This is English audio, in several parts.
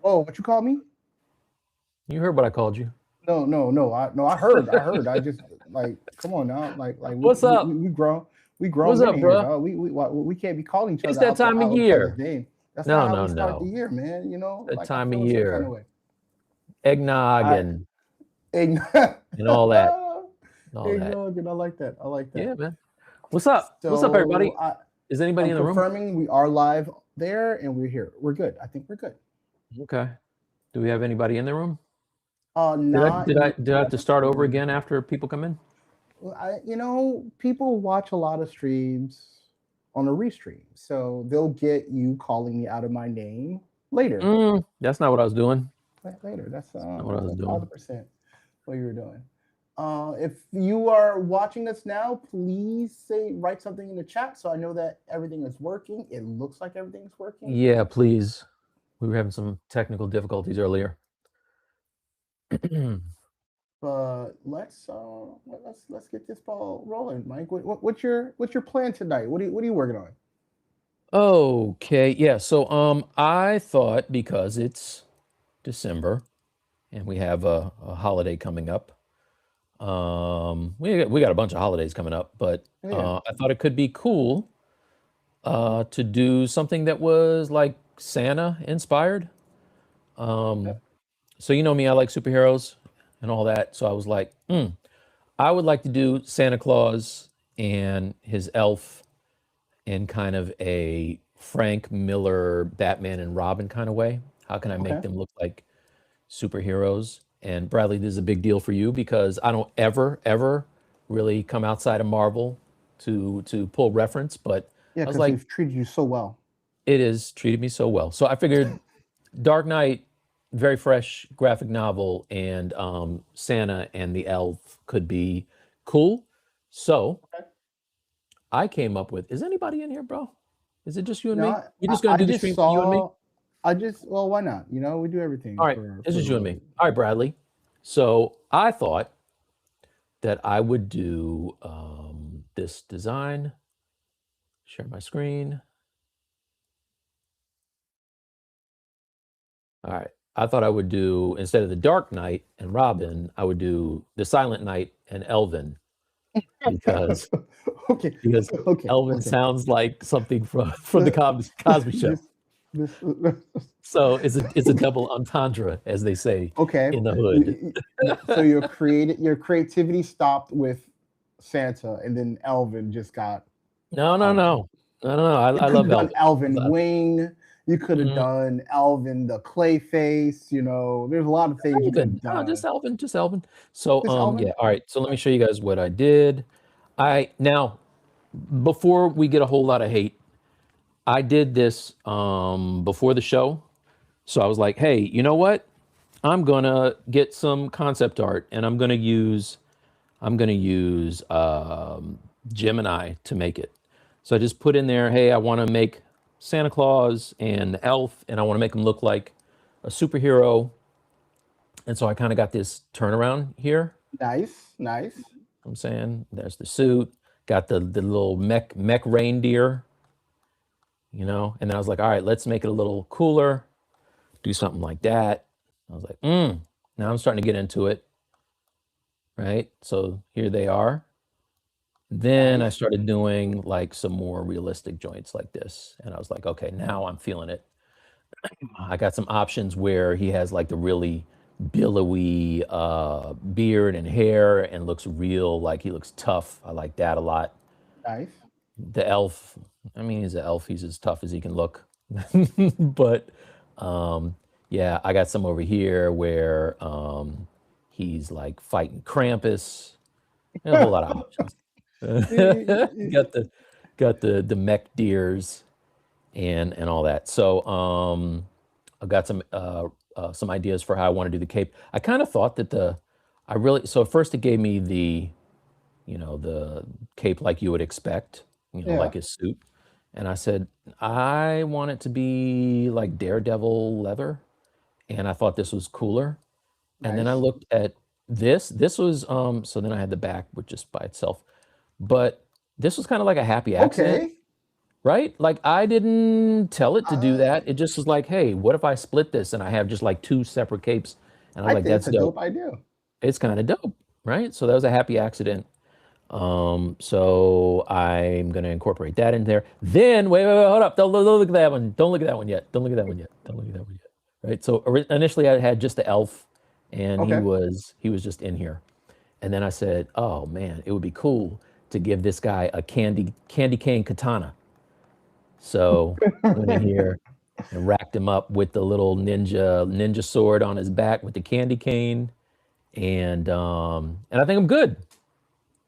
Oh, what you call me? You heard what I called you. No. I heard. I just like, come on now. Like What's up? we What's grown men up, in here, bro? dog. We can't be calling each It's other that time of out each other's year. name. That's not No, how we no, start the no. year, man. You know, That like I time of feel some kind of year. way. Eggnog I eggnog, and all that. And all that. eggnog, and I like that. I like that. Yeah, man. What's up? What's up, So everybody? Is anybody I'm in the room? confirming we are live there and we're here. We're good. I think we're good. Okay. Do we have anybody in the room? Not Did I have to start over again after people come in? people watch a lot of streams on a restream, so they'll get you calling me out of my name later. That's not what I was doing. Later, That's not what I was that's doing. 100% what you were doing. If you are watching us now, please write something in the chat so I know that everything is working. It looks like everything's working. Yeah, please. We were having some technical difficulties earlier. But let's get this ball rolling, Mike. What's your plan tonight? What are you working on? Okay, yeah. So I thought because it's December and we have a holiday coming up. We got a bunch of holidays coming up, but I thought it could be cool to do something that was like Santa inspired. So you know me, I like superheroes and all that. So I was like, I would like to do Santa Claus and his elf in kind of a Frank Miller, Batman and Robin kind of way. How can I make them look like superheroes? And Bradley, this is a big deal for you because I don't ever really come outside of Marvel to pull reference, but I was like, they've treated you so well. it has treated me so well. So I figured Dark Knight, very fresh graphic novel, and Santa and the elf could be cool. So I came up with, is anybody in here, bro? Is it just you and me? We're just gonna do the stream for you and me? Well, why not? We do everything. All right, it's just you and me. All right, Bradley. So I thought that I would do this design. Share my screen. All right. I thought I would do, instead of the Dark Knight and Robin, I would do the Silent Knight and Elvin because Elvin sounds like something from the Cosby Show. So it's a double entendre, as they say in the hood. So your creativity stopped with Santa, and then Elvin just got. No. I love Elvin. Elvin Wing. You could have done Elvin the Clayface. There's a lot of things you could have done. Just Elvin. So yeah. All right. So let me show you guys what I did. Now, before we get a whole lot of hate, I did this before the show. So I was like, hey, you know what? I'm gonna get some concept art, and I'm gonna use Gemini to make it. So I just put in there, hey, I want to make Santa Claus and the elf, and I want to make them look like a superhero. And so I kind of got this turnaround here. Nice. I'm saying there's the suit, got the little mech reindeer, and then I was like, all right, let's make it a little cooler, do something like that. I was like, now I'm starting to get into it. Right. So here they are. Then I started doing like some more realistic joints like this. And I was like, okay, now I'm feeling it. I got some options where he has like the really billowy beard and hair and looks real, like he looks tough. I like that a lot. Nice. The elf, I mean, he's an elf. He's as tough as he can look. But yeah, I got some over here where he's like fighting Krampus. A whole lot of options. got the mech deers and all that. So I got some ideas for how I want to do the cape. I kind of thought that so first it gave me the cape like you would expect, like his suit. And I said, I want it to be like Daredevil leather. And I thought this was cooler. Nice. And then I looked at this was, so then I had the back, which just by itself, but this was kind of like a happy accident right? Like I didn't tell it to do Uh, that. It just was like, hey, what if I split this and I have just like two separate capes? And I was I like, think it's that's a dope. dope idea. It's kind of dope, right? So that was a happy accident. So I'm gonna incorporate that in there. Then wait, hold up. Don't look at that one. Don't look at that one yet. Don't look at that one yet. Don't look at that one yet. Right. So initially I had just the elf, and Okay. he was just in here. And then I said, oh man, it would be cool to give this guy a candy cane katana. So went in here and racked him up with the little ninja sword on his back with the candy cane, and I think I'm good.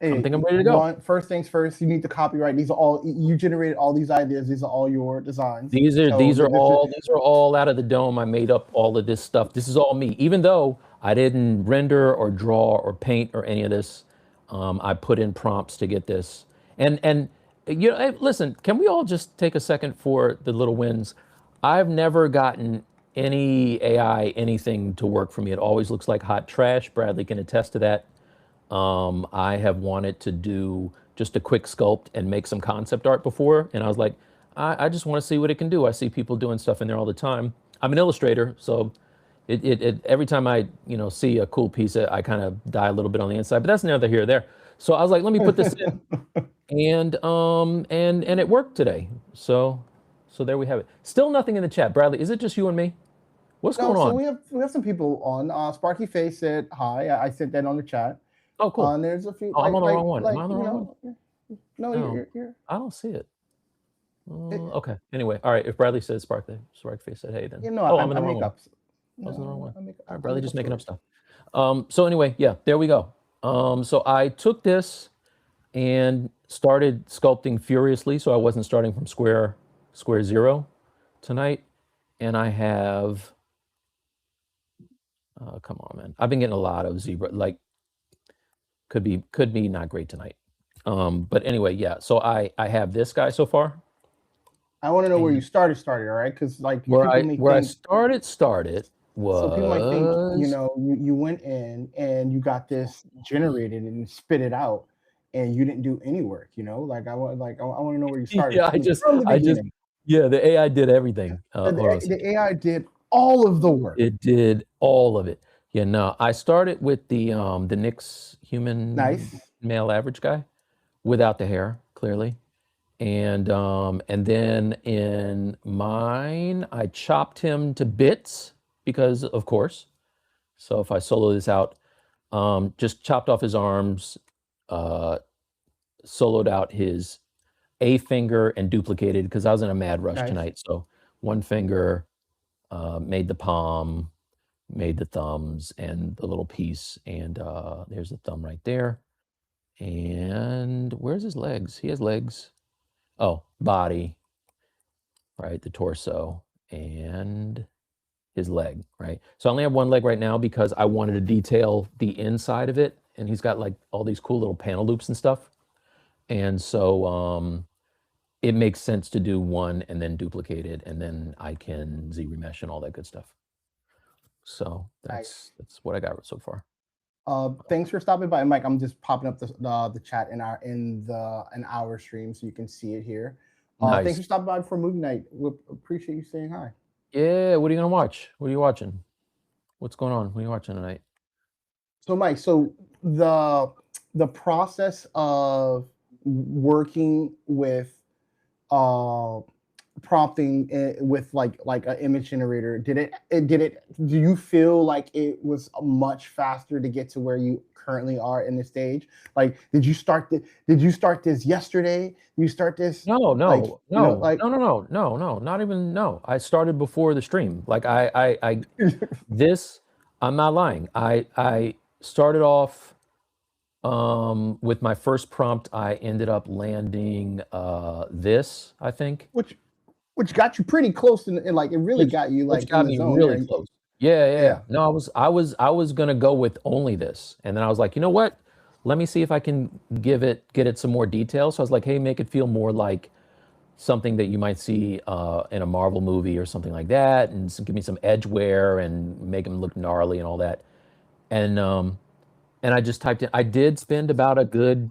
I Hey, think I'm ready to go. one first things first, you need the copyright. These are all you generated all these ideas. These are all your designs. These are So these are this is all these are all out of the dome. I made up all of this stuff. This is all me. Even though I didn't render or draw or paint or any of this, I put in prompts to get this. And you know, hey, listen, can we all just take a second for the little wins? I've never gotten any AI anything to work for me. It always looks like hot trash. Bradley can attest to that. I have wanted to do just a quick sculpt and make some concept art before, and I was like, I just want to see what it can do. I see people doing stuff in there all the time. I'm an illustrator, so every time I see a cool piece, I kind of die a little bit on the inside, but that's neither here or there. So I was like, let me put this in, and it worked today. So there we have it. Still nothing in the chat, Bradley. Is it just you and me? What's no. going So on? we have some people on. Sparky Face said hi. I sent that on the chat. Oh, cool. And there's a few Oh, I'm on the wrong one. Am I on the wrong one? no, No, you're I don't see it. it, Okay. Anyway, all right. If Bradley says Spark Face said, hey, then. you know Oh, I'm in I the wrong make one. up. I was in the wrong one. All right, I Bradley make just up making up stories. stuff. So anyway, yeah, there we go. So I took this and started sculpting furiously, so I wasn't starting from square zero tonight. And I have, come on, man. I've been getting a lot of zebra, like could be not great tonight. But anyway, yeah. So I have this guy so far. I want to know where you And started, right? Because like where people I may where I think started so people might think, was you went in and you got this generated and spit it out and you didn't do any work, I want to know where you started yeah, from the I just beginning. yeah, the AI did everything. Hold on a second. The AI did all of the work. It did all of it. Yeah, no, I started with the Nick's human Nice. male average guy without the hair, clearly. And then in mine, I chopped him to bits because of course. So if I solo this out, just chopped off his arms, uh, soloed out his a finger and duplicated because I was in a mad rush Nice. tonight. So one finger, made the palm, made the thumbs and the little piece. And there's the thumb right there. And where's his legs? He has legs. Oh, body, right? The torso and his leg, right? So I only have one leg right now because I wanted to detail the inside of it. And he's got like all these cool little panel loops and stuff. And so it makes sense to do one and then duplicate it, and then I can Z remesh and all that good stuff. So Nice. that's what I got so far. Thanks for stopping by, Mike. I'm just popping up the chat in our stream so you can see it here. Nice. Thanks for stopping by for movie night. We appreciate you saying hi. Yeah, what are you gonna watch? What are you watching? What's going on? What are you watching tonight? So, Mike, so the process of working with uh prompting with like an image generator, do you feel like it was much faster to get to where you currently are in the stage? Like did you start this yesterday? You start this No, like no, you know no, like no, no, no, no, no, not even no. I started before the stream. Like I this, I'm not lying. I started off with my first prompt. I ended up landing this, I think. which got you pretty close and like it really Which got you which like in got the me zone there. really close. Yeah, yeah, Yeah. yeah. No, I was gonna go with only this, and then I was like, you know what? Let me see if I can get it some more detail. So I was like, hey, make it feel more like something that you might see in a Marvel movie or something like that, and give me some edge wear and make them look gnarly and all that. And I just typed in. I did spend about a good,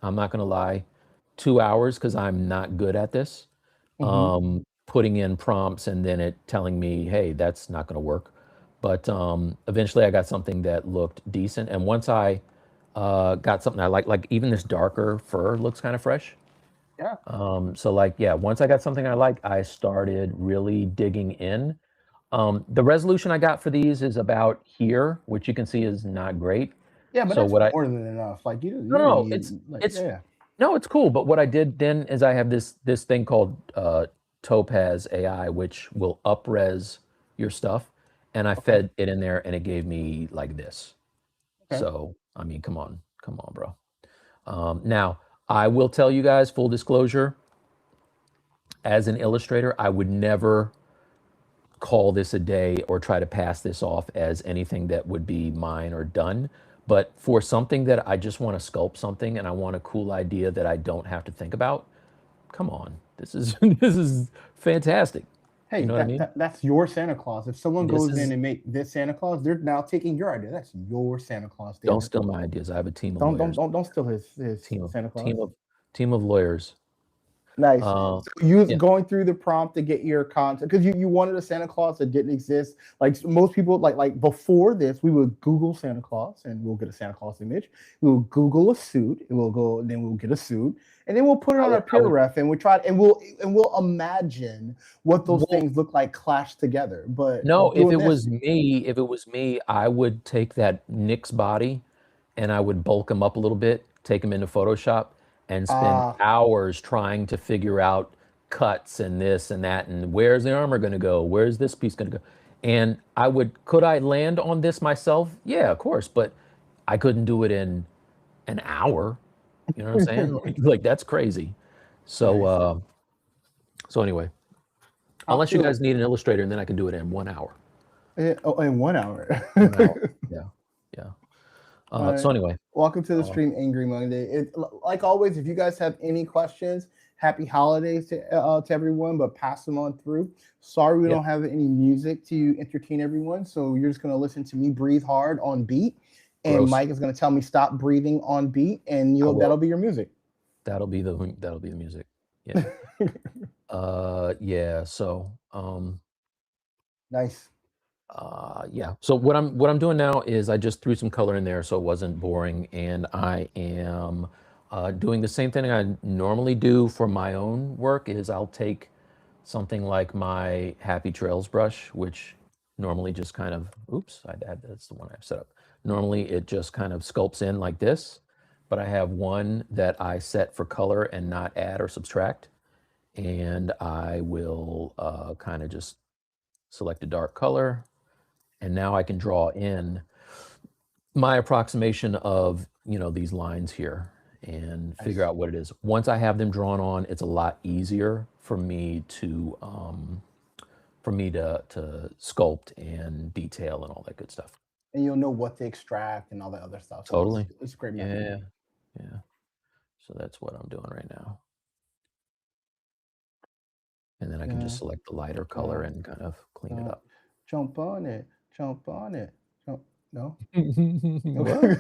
I'm not gonna lie, 2 hours because I'm not good at this. Hmm. putting in prompts and then it telling me, hey, that's not going to work. But eventually I got something that looked decent. And once I got something I like even this darker fur looks kind of fresh. Yeah. So like, yeah, once I got something I like, I started really digging in. The resolution I got for these is about here, which you can see is not great. Yeah, but So that's what I more than enough. Like no, you don't no, need like it's yeah. no, it's cool. But what I did then is I have this thing called Topaz AI, which will upres your stuff, and I Okay. fed it in there, and it gave me like this. Okay. So I mean, come on, bro. Now I will tell you guys full disclosure. As an illustrator, I would never call this a day or try to pass this off as anything that would be mine or done. But for something that I just want to sculpt something and I want a cool idea that I don't have to think about, come on, this is this is fantastic. You Hey, know what I mean? that's your Santa Claus. If someone This goes in is and make this Santa Claus, they're now taking your idea. That's your Santa Claus, don't David. steal my ideas. I have a team of lawyers, Don't steal his team of Santa team Claus. of team of lawyers. Nice. Uh, So you was yeah, going through the prompt to get your content because you wanted a Santa Claus that didn't exist. Like most people, like before this, we would Google Santa Claus and we'll get a Santa Claus image. We'll Google a suit and we'll go, then we'll get a suit, and then we'll put it on our I peer would. ref and we try and we'll imagine what those Well, things look like clashed together. But no, if doing it this, was me, I would take that Nick's body and I would bulk him up a little bit, take him into Photoshop, and spend uh hours trying to figure out cuts and this and that and where's the armor going to go? Where's this piece going to go? And could I land on this myself? Yeah, of course, but I couldn't do it in an hour. You know what I'm saying? Like that's crazy. So, nice. so anyway, unless you So guys need an illustrator, and then I can do it in 1 hour. oh, in 1 hour. 1 hour. Yeah. Yeah. All So right. anyway, Welcome to the uh, stream, Angry Monday. Like always, if you guys have any questions, happy holidays to everyone, but pass them on through. Sorry we yeah, don't have any music to entertain everyone, so you're just gonna listen to me breathe hard on beat, and gross. Mike is gonna tell me stop breathing on beat, and I you'll that'll will. be your music. That'll be the music. Yeah. Yeah. So, Nice. yeah. So what I'm doing now is I just threw some color in there so it wasn't boring, and I am doing the same thing I normally do for my own work. Is I'll take something like my Happy Trails brush, which normally just kind of, oops, that's the one I've set up. Normally it just kind of sculpts in like this, but I have one that I set for color and not add or subtract. And I will kind of just select a dark color. And now I can draw in my approximation of, these lines here and figure Nice. out what it is. Once I have them drawn on, it's a lot easier for me to sculpt and detail and all that good stuff. And you'll know what to extract and all that other stuff. So Totally. it's a great method. Yeah. Yeah. So that's what I'm doing right now. And then I can just Yeah. select the lighter color Yeah. and kind of clean it Yeah. up. Jump on it. Jump on it. Jump. No. What?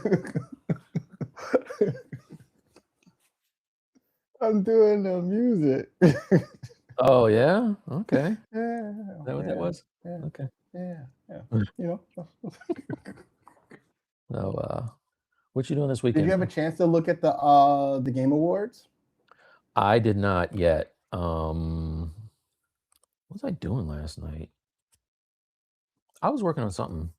I'm doing the music. Oh yeah? Okay. Is Yeah, that what that yeah, was? yeah, Okay. yeah, yeah. You know. So what you doing this Did you weekend, have a man? chance to look at the Game Awards? I did not yet. What was I doing last night? I was working on something,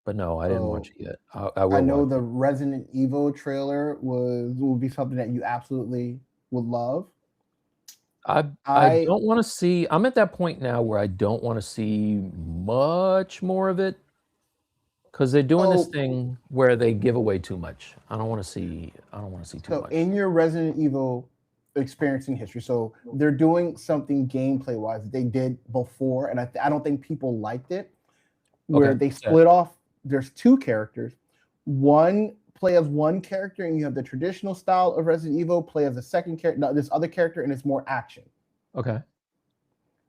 but no, I didn't watch So it yet. I I will know watch the it. Resident Evil trailer will be something that you absolutely would love. I I don't want to see. I'm at that point now where I don't want to see much more of it because they're doing this so thing where they give away too much. I don't want to see. I don't want to see too so much. in your Resident Evil experiencing history, so they're doing something gameplay wise that they did before, and I don't think people liked it where Okay. they What's that? split off. There's two characters. One play as one character, and you have the traditional style of Resident Evil. Play as a second character, no, this other character, and it's more action. Okay.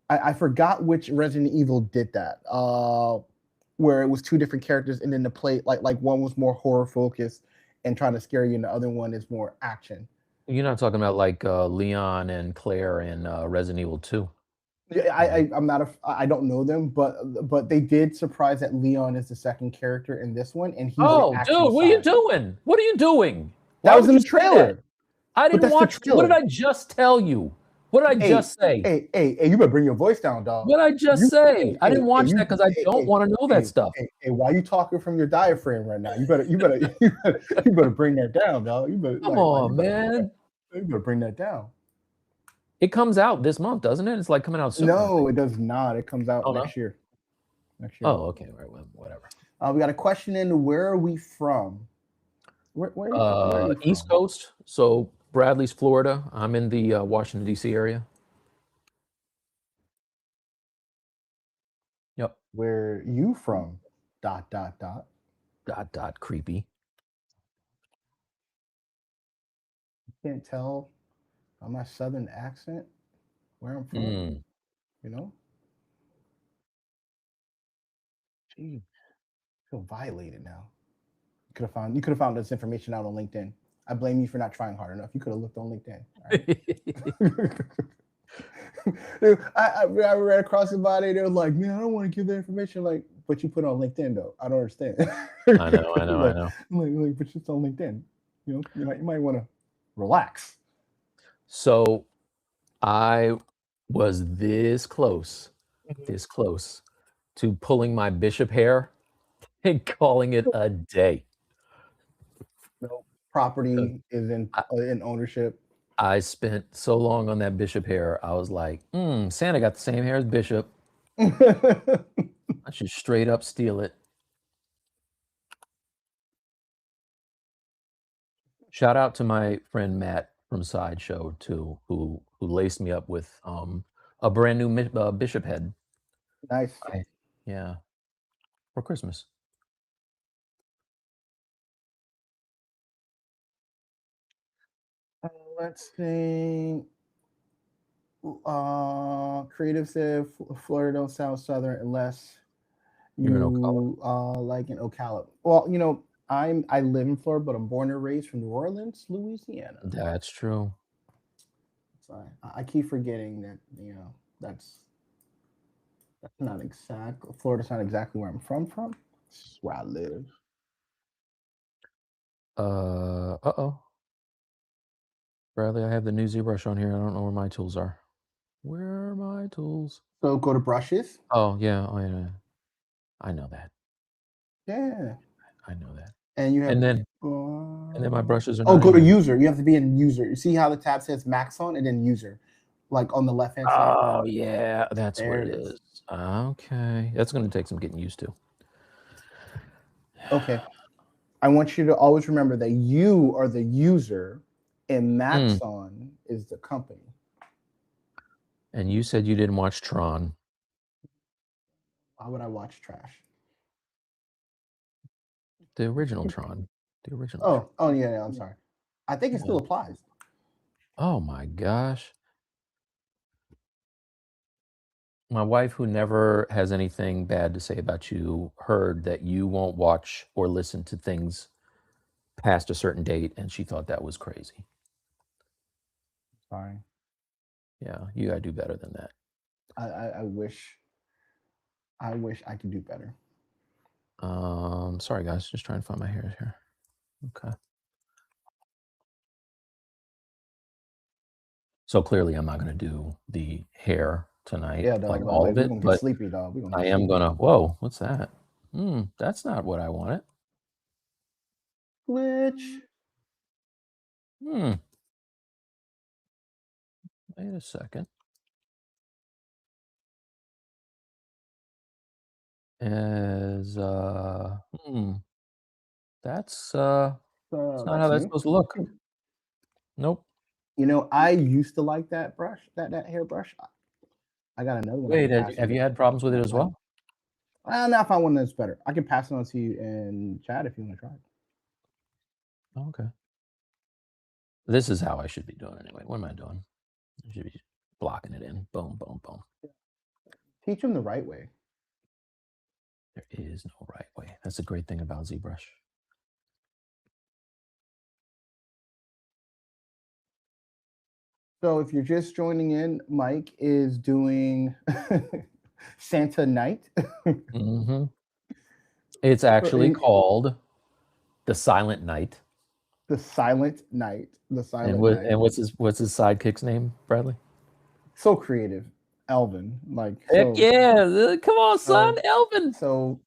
I forgot which Resident Evil did that. Where it was two different characters, and then the play like one was more horror focused and trying to scare you, and the other one is more action. You're not talking about like Leon and Claire in Resident Evil 2. Yeah, You know? I'm not a I don't know them, but they did surprise that Leon is the second character in this one, and he's the Oh, actual dude, what are you side. doing? What are you doing? That Why was would in you the say that? trailer, I but didn't that's the watch. What did trailer. I just tell you? What did I Hey, just say? hey, you better bring your voice down, dog. What did I just You, say? I didn't watch you, that because I don't want to know that stuff. why you talking from your diaphragm right now? You better bring that down, dog. You better Come like on, man. you better bring that down. It comes out this month, doesn't it? It's like coming out soon, I think. No, it does not. It comes out Oh no. next year. Next year. Oh, okay. Right. Well, whatever. We got a question in. Where are we from? Where are you East from? Coast. So Bradley's Florida. I'm in the Washington D.C. area. Yep. Where you from? Dot dot dot. Dot dot creepy. Can't tell by my southern accent where I'm from. Mm. You know. Gee, I feel violated now. You could have found this information out on LinkedIn. I blame you for not trying hard enough. You could have looked on LinkedIn. All right? Dude, I ran across somebody. They were like, "Man, I don't want to give that information." Like, but you put it on LinkedIn though. I don't understand. I know. But it's on LinkedIn. You know, you might want to relax. So I was this close to pulling my bishop hair and calling it a day. No property is in ownership. I spent so long on that bishop hair. I was like, Santa got the same hair as Bishop. I should straight up steal it. Shout out to my friend Matt from Sideshow too, who laced me up with a brand new bishop head. Nice. Yeah, for Christmas. Let's see. Creative said Florida don't sound southern unless You're in Ocala. you like in Ocala. Well, you know, I live in Florida, but I'm born and raised from New Orleans, Louisiana. That's true. So I keep forgetting that that's not exact. Florida's not exactly where I'm from. It's where I live. Uh-oh. Bradley, I have the new ZBrush on here. I don't know where my tools are. Where are my tools? So go to brushes. Oh yeah. I know that. Yeah. I know that. And you have. And then my brushes are Oh, not go in to here. user. You have to be in user. You see how the tab says Maxon and then user, like on the left hand side. Oh yeah, that's There what it is. Okay, that's going to take some getting used to. Okay. I want you to always remember that you are the user and Maxon is the company. And you said you didn't watch Tron. Why would I watch trash? The original Tron. The original. Oh yeah, I'm sorry. I think it still applies. Oh my gosh. My wife, who never has anything bad to say about you, heard that you won't watch or listen to things past a certain date, and she thought that was crazy. Sorry. Yeah, you gotta do better than that. I wish I could do better. Sorry guys, just trying to find my hairs here. Okay. So clearly I'm not gonna do the hair tonight, Yeah, dog, like all of we're it, gonna get but sleepy, dog. I am gonna, whoa, what's that? That's not what I wanted. Glitch. Wait a second. As that's not how that's supposed to look. Nope. You know, I used to like that brush, that hairbrush. I got another one I Wait, can pass have you had problems with it as well? Now I found one that's better. I can pass it on to you in chat if you want to try it. Oh, okay. This is how I should be doing anyway. What am I doing? I should be blocking it in. Boom, boom, boom. Teach them the right way. There is no right way. That's the great thing about ZBrush. So if you're just joining in, Mike is doing Santa Night. Hmm. It's So, actually called The Silent Night. the Silent Night. The And Silent Night. what's his sidekick's name, Bradley? So creative. Elvin. Like Heck yeah! Come on, son, so Elvin.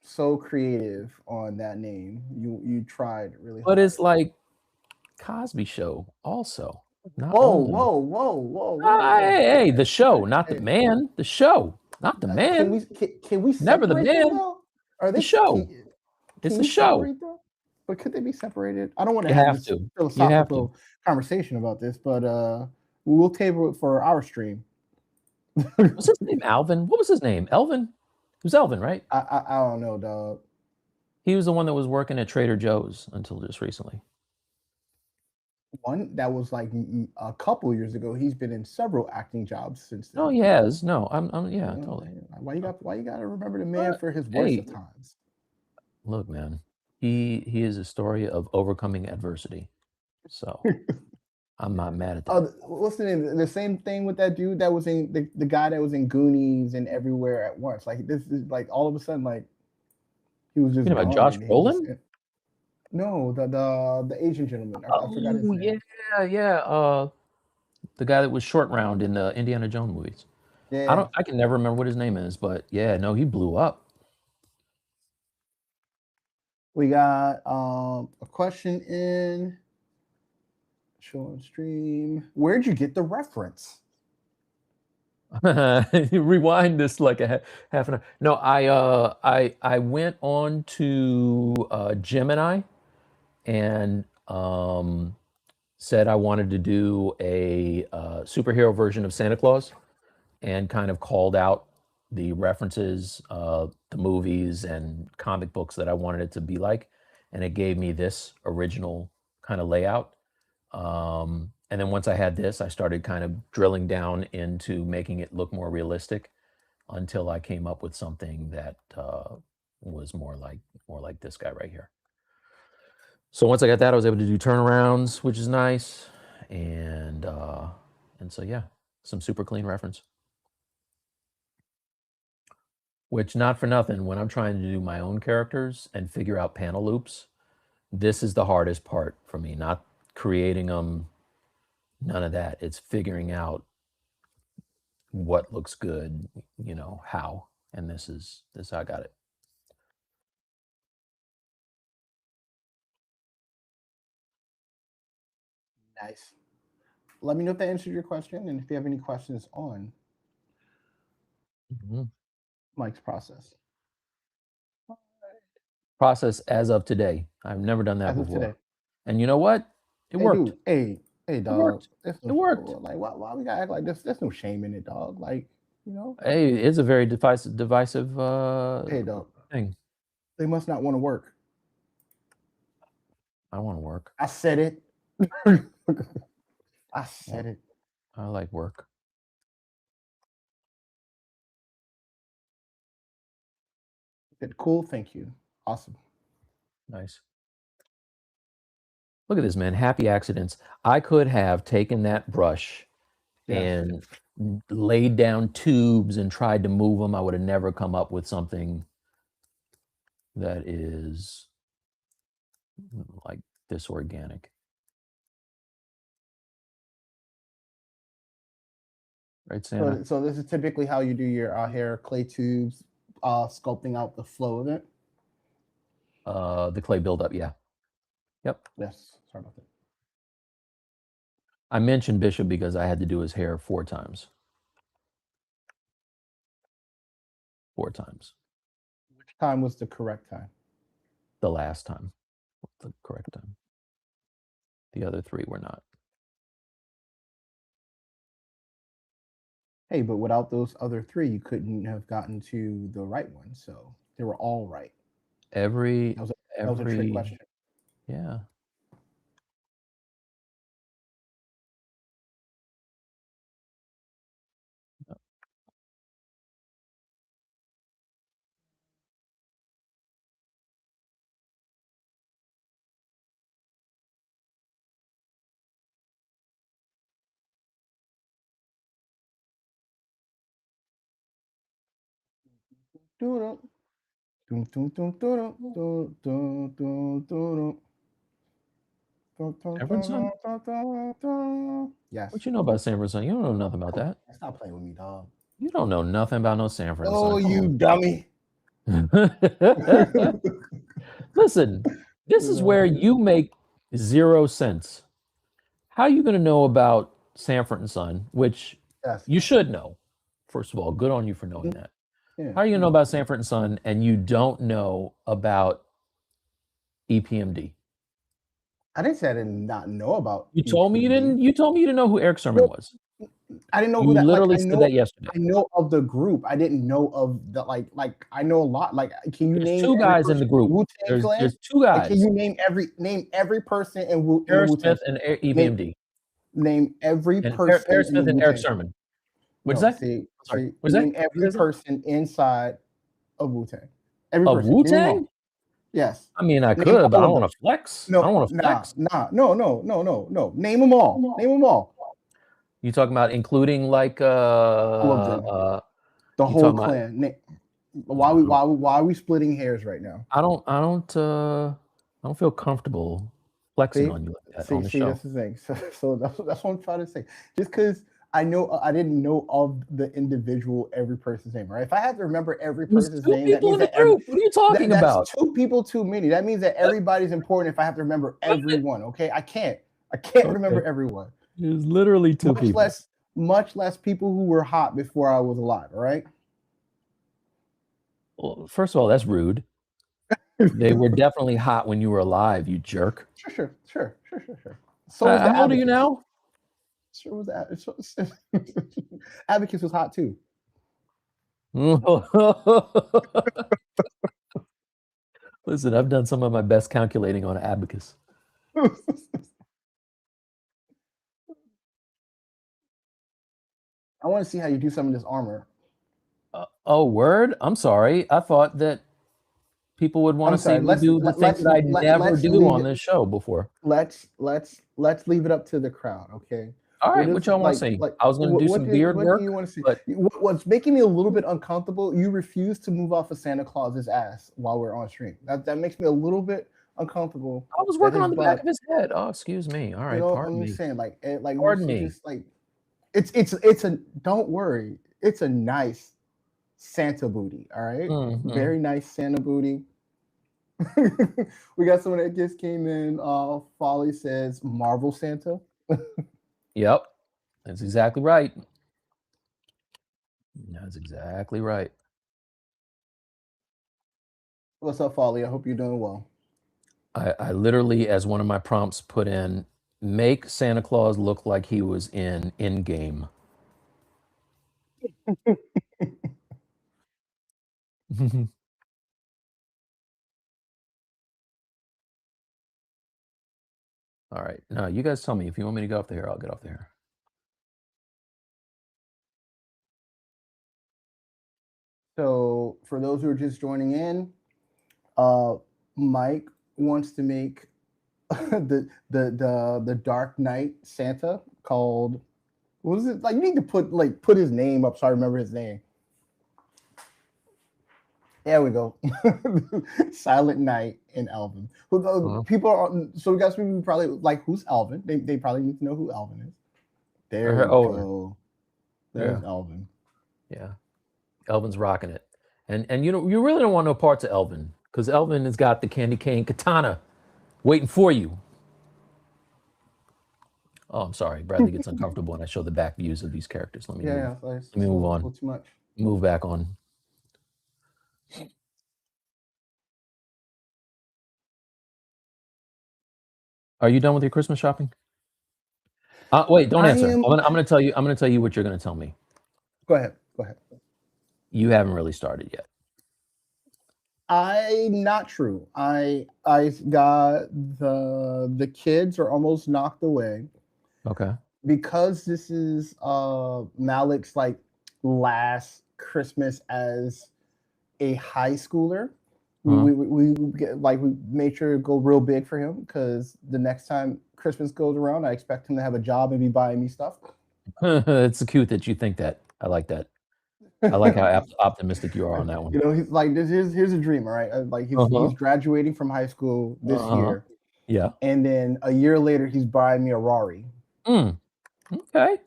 so creative on that name. You tried really But it's hard. like Cosby Show, also, not Whoa, only. whoa, whoa, whoa, whoa, whoa. Hey, hey, the show, not the Hey, man. The show, not the can man. we Never the separate them man. though? Are The they show. It's can the you show. separate them? But could they be separated? I don't want to You have have this to. You have to. philosophical conversation about this, but we'll table it for our stream. What's his name? Alvin. What was his name? Elvin. It was Elvin, right? I don't know, dog. He was the one that was working at Trader Joe's until just recently. One that was like a couple years ago. He's been in several acting jobs since No, then. he has. No, yeah, totally. Why you got to remember the man But for his worst hey, of times? look, man, he is a story of overcoming adversity. So I'm not mad at that. What's the name? The same thing with that dude that was in the guy that was in Goonies and Everywhere at Once. Like this is like all of a sudden like he was You just know about gone Josh and he just Brolin? no the Asian gentleman. I forgot his Oh name. yeah, yeah. The guy that was Short Round in the Indiana Jones movies. Yeah, I can never remember what his name is, but yeah, no, he blew up. we got a question in show on stream. Where'd you get the reference? Rewind this like a half an hour. No, I went on to Gemini and said I wanted to do a superhero version of Santa Claus, and kind of called out the references, the movies and comic books that I wanted it to be like, and it gave me this original kind of layout. And then once I had this, I started kind of drilling down into making it look more realistic until I came up with something that was more like this guy right here. So once I got that, I was able to do turnarounds, which is nice, and so yeah, some super clean reference. Which, not for nothing, when I'm trying to do my own characters and figure out panel loops, this is the hardest part for me. Not creating them, none of that. It's figuring out what looks good, how. And this is how I got it. Nice. Let me know if that answered your question and if you have any questions on Mhm. Mike's process Process as of today. I've never done that as of today. before. And you know what? It Hey, worked. dude. Hey, It dog. worked. It worked. Like, why we gotta act like this? There's no shame in it, dog. Like, Hey, it's a very divisive hey, dog. thing. They must not want to work. I want to work. I said it. I said it. I like work. Said, cool. Thank you. Awesome. Nice. Look at this, man. Happy accidents. I could have taken that brush Yes. and laid down tubes and tried to move them. I would have never come up with something that is like this organic. Right, Santa? So this is typically how you do your hair clay tubes, sculpting out the flow of it. The clay buildup, yeah. Yep. Yes. Sorry about that. I mentioned Bishop because I had to do his hair 4 times. 4 times. Which time was the correct time? The last time, the correct time. The other 3 were not. Hey, but without those other 3, you couldn't have gotten to the right one. So they were all right. Every That was a trick question. yeah. doo dum dum dum dum dum dum dum dum Sanford and Son? dum. What Yes. you know about Sanford and Son? You don't know nothing about that. Stop playing with me, dog. You don't know nothing about no Sanford and Oh, Son. Come you on. dummy. Listen, this is where you make 0 cents. How are you going to know about Sanford and Son, which Yes. you should know? First of all, good on you for knowing that. Yeah. How are you going to know about Sanford and Son and you don't know about EPMD? I didn't say I did not know about You told me you EPMD. didn't. You told me you didn't know who Eric Sermon No, was. I didn't know who You that. Like literally said that yesterday. I know of the group. I didn't know of the like. I know a lot. Like, can you There's name 2 every guys in person the in group. Wu-Tang Clan? There's 2 Like, can guys. you name every person in the Paris Wu-Tang Smith and Clan? EPMD. Name every And person Paris in the Smith and Eric Wu-Tang Clan. Sermon. What'd No, you say? see, Sorry. What'd you say? name every What is it? person inside of Wu-Tang. Every Of person. Name them all. Wu-Tang? Yes. I mean, I Name could, but I all don't of them. want to flex. I No, don't want to flex. no. Name them all. Name them all. You talking about including like All of them. The you whole talking about clan. Why are we splitting hairs right now? I don't feel comfortable flexing See, on you like that on the see, show. that's the thing. So that's what I'm trying to say. Just because I know I didn't know of the individual every person's name, right? If I had to remember every There's person's 2 name, that people means in the that every group. What are you talking that's about? 2 people too many. That means that everybody's important if I have to remember everyone. Okay, I can't remember Okay. everyone. There's literally 2 people. Much less people who were hot before I was alive. All right. Well, first of all, that's rude. They were definitely hot when you were alive, you jerk. Sure. So was the How old are you Abacus. now? Sure was that. Abacus was hot too. Listen, I've done some of my best calculating on abacus. I want to see how you do some of this armor. Oh, word? I'm sorry. I thought that people would want I'm to see sorry. me do the things that I never do on this show before. Let's leave it up to the crowd, okay? All right, what y'all want to see? I was going to do some beard work. What do you want to see? But What's making me a little bit uncomfortable? You refuse to move off of Santa Claus's ass while we're on stream. That makes me a little bit uncomfortable. I was working on the back of his head. Oh, excuse me. All right, pardon I'm me. saying Pardon me. Just like it's a don't worry. It's a nice Santa booty. All right? Mhm. Very nice Santa booty. We got someone that just came in. Folly says Marvel Santa. Yep, that's exactly right. That's exactly right. What's up, Folly? I hope you're doing well. I literally, as one of my prompts, put in, make Santa Claus look like he was in Endgame. All right. Now, you guys tell me if you want me to get off the air, I'll get off the air. So, for those who are just joining in, Mike wants to make the Dark Knight Santa called, what was it? Like, you need to put his name up so I remember his name. There we go. Silent Night and Alvin. People are so we got some people probably like, who's Alvin? They probably need to know who Alvin is. There we go. There's Alvin. Yeah. Elvin's rocking it. And you really don't want no parts of Elvin, because Elvin has got the candy cane katana waiting for you. Oh, I'm sorry. Bradley gets uncomfortable when I show the back views of these characters. Let me move on. Too much. Move back on. Are you done with your Christmas shopping? Wait, don't answer. I'm going to tell you. I'm going to tell you what you're going to tell me. Go ahead. You haven't really started yet. Not true. I got the kids are almost knocked away. Okay. Because this is Malik's like last Christmas as a high schooler. We made sure to go real big for him, because the next time Christmas goes around, I expect him to have a job and be buying me stuff. It's cute that you think that. I like that. I like how optimistic you are on that one. You know, he's like, here's a dream, all right? Like he's Uh-huh. graduating from high school this Uh-huh. year, Yeah. and then a year later he's buying me a Rari. Mm, okay.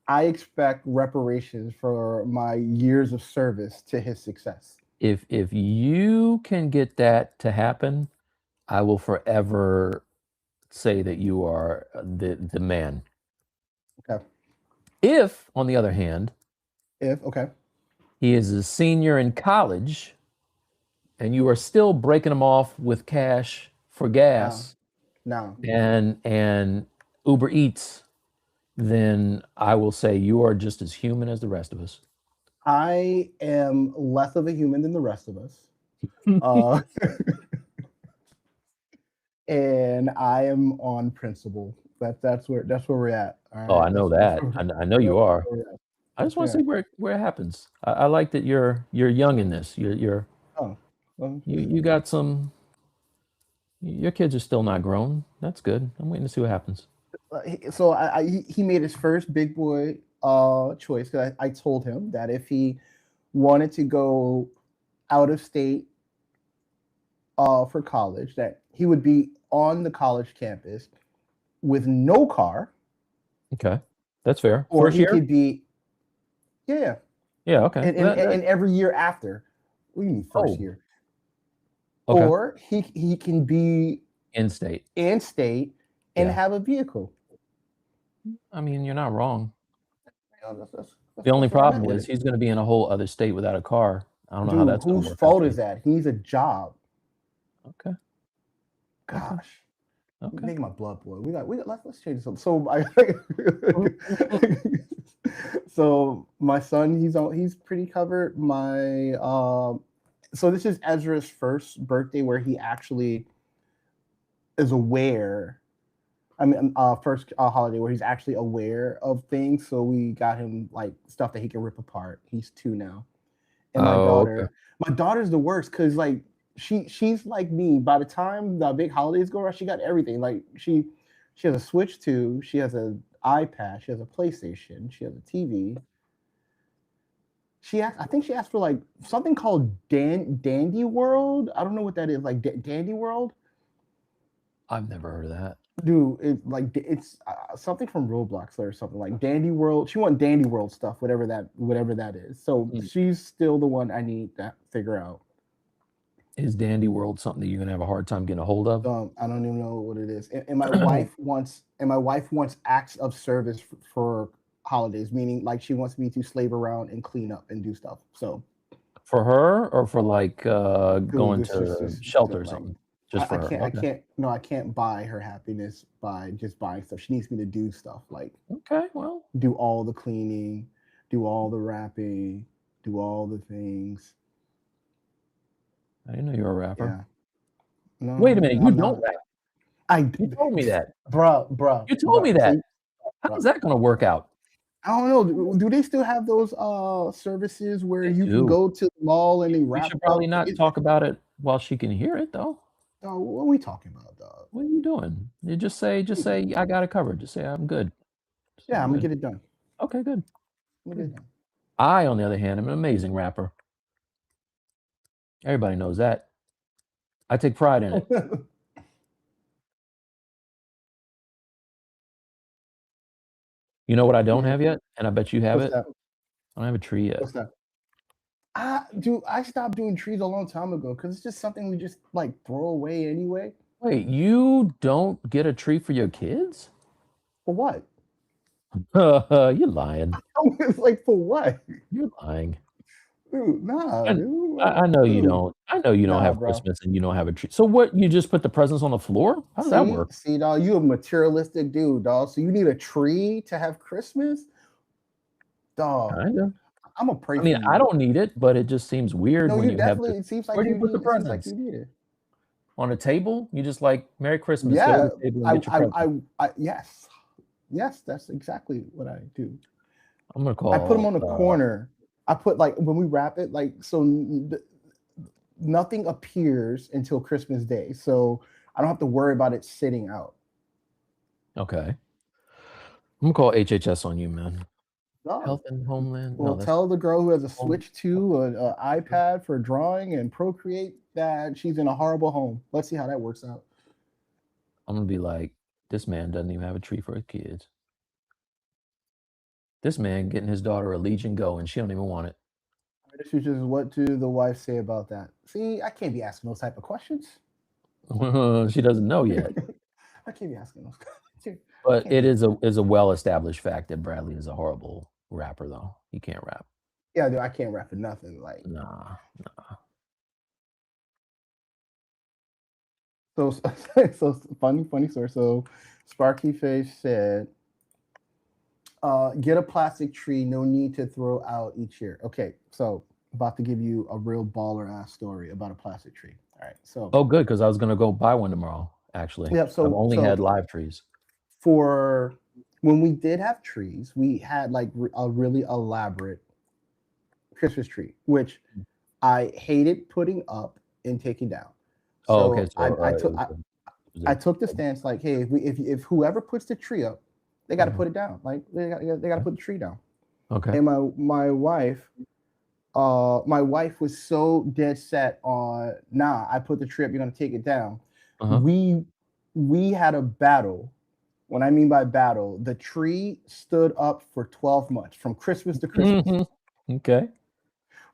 I expect reparations for my years of service to his success. If you can get that to happen, I will forever say that you are the man. Okay. If, on the other hand, If okay. he is a senior in college and you are still breaking him off with cash for Now, gas now, and Uber Eats, then I will say you are just as human as the rest of us. I am less of a human than the rest of us. Uh, and I am on principle. That's where we're at. All Oh, right. I know that. I know you That's are. where we're at. I just That's want to where see we're at. where it happens. I like that you're young in this. Oh, well, You got some. Your kids are still not grown. That's good. I'm waiting to see what happens. so he made his first big boy choice because I told him that if he wanted to go out of state for college, that he would be on the college campus with no car, Okay, that's fair. or First he year. could be yeah, Yeah. Okay. and every year after. What do you mean first Oh. year? Okay. Or he can be In state. in state and Yeah. have a vehicle. I mean, you're not wrong. You know, The only that's where I'm at problem with is it. he's going to be in a whole other state without a car. I don't know how Dude, that's going to whose work out fault for is you. that? He needs a job. Okay. Okay. Gosh. Okay. Make my blood boil. Let's change something. So I so my son, he's pretty covered. My so this is Ezra's first birthday where he actually is aware. I mean, first holiday where he's actually aware of things. So we got him like stuff that he can rip apart. He's 2 now, and Oh, okay. my daughter's the worst because like she's like me. By the time the big holidays go around, she got everything. Like she has a Switch 2, she has an iPad, she has a PlayStation, she has a TV. I think she asked for like something called Dandy World. I don't know what that is. Like Dandy World. I've never heard of that. Dude, it's something from Roblox or something like Dandy World. She want Dandy World stuff, whatever that is. So Hmm. she's still the one I need to figure out. Is Dandy World something that you're going to have a hard time getting a hold of? I don't even know what it is. And my wife wants acts of service for holidays, meaning like she wants me to slave around and clean up and do stuff. So, For her or for like dude, going this is to just shelter or like something? Just for her. I Okay. can't. No, I can't buy her happiness by just buying stuff. She needs me to do stuff like Okay. Well, do all the cleaning, do all the wrapping, do all the things. I didn't know you were a rapper. Yeah. No, Wait a minute. You I'm don't not. rap. I, You told me that. bruh. You told me So, that. How's bruh. that going to work out? I don't know. Do they still have those services where They you can do. go to the mall and they We rap should probably out? not talk about it while she can hear it, though. Oh, what are we talking about, dog? What are you doing? You just say, I got it covered. Just say, I'm good. Just say, Yeah, I'm I'm gonna good. get it done. Okay, good. I'm gonna Good. get it I, on the other hand, am an amazing rapper. Everybody knows that. I take pride in it. done. You know what I don't Yeah. have yet? And I bet you have What's it? that? I don't have a tree yet. What's that? I stopped doing trees a long time ago because it's just something we just like throw away anyway. Wait, you don't get a tree for your kids? For what? You're lying. It's like for what? You're lying. Dude, nah, And dude. I know you Dude, don't. I know you don't nah, have bro. Christmas and you don't have a tree. So what? You just put the presents on the floor? How does that work? See, dog, you a materialistic dude, dog. So you need a tree to have Christmas, dog. Kinda. I'm gonna pray I for mean, I you. don't need it, but it just seems weird No, when you you have to. definitely. It seems Where like do you you put the need. It seems like presents? you need it. On a table? You just like Merry Christmas. Go to Yeah, the table and get your present. yes, yes. That's exactly what I do. I'm gonna I put them call. on the corner. I put like when we wrap it, like so nothing appears until Christmas Day, so I don't have to worry about it sitting out. Okay. I'm gonna call HHS on you, man. Oh, Health and Homeland. well, No, that's tell the girl who has a home. Switch 2, an iPad for drawing and Procreate that she's in a horrible home. Let's see how that works out. I'm gonna be like, this man doesn't even have a tree for his kids. This man getting his daughter a Legion Go and she don't even want it. She just, what do the wife say about that? See, I can't be asking those type of questions. She doesn't know yet. I can't be asking those questions. But Can't it be. is a well-established fact that Bradley is a horrible rapper, though. He can't rap. Yeah, dude, I can't rap for nothing. Like, Nah. so, so funny story. So, Sparky Face said, get a plastic tree, no need to throw out each year. Okay, so about to give you a real baller ass story about a plastic tree. All right, so Oh, good, because I was gonna go buy one tomorrow, actually. yeah, I've so only had so live trees. for when we did have trees, we had like a really elaborate Christmas tree, which I hated putting up and taking down. Oh, okay. So So it was I a took the stance like, hey, if whoever puts the tree up, they got to Mhm. put it down. Like they got to put the tree down. Okay. And my wife was so dead set on, nah, I put the tree up, you're gonna take it down. Uh-huh. We had a battle. When I mean by battle, the tree stood up for 12 months from Christmas to Christmas. Mhm. Okay.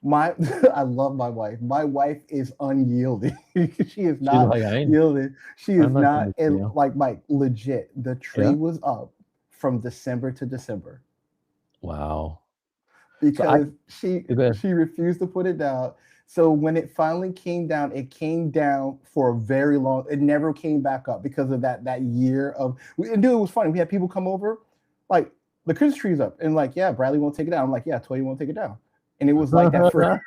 My I love my wife. My wife is unyielding. She is She's not like, yielding. She is I'm not doing not this for and you. like legit. The tree Yeah. was up from December to December Wow. So because she go ahead. she refused to put it down. So when it finally came down, it came down for a very long. It never came back up because of that year of. And dude, it was funny. We had people come over, like the Christmas tree's up, and like, yeah, Bradley won't take it down. I'm like, yeah, I told you won't take it down, and it was like that for.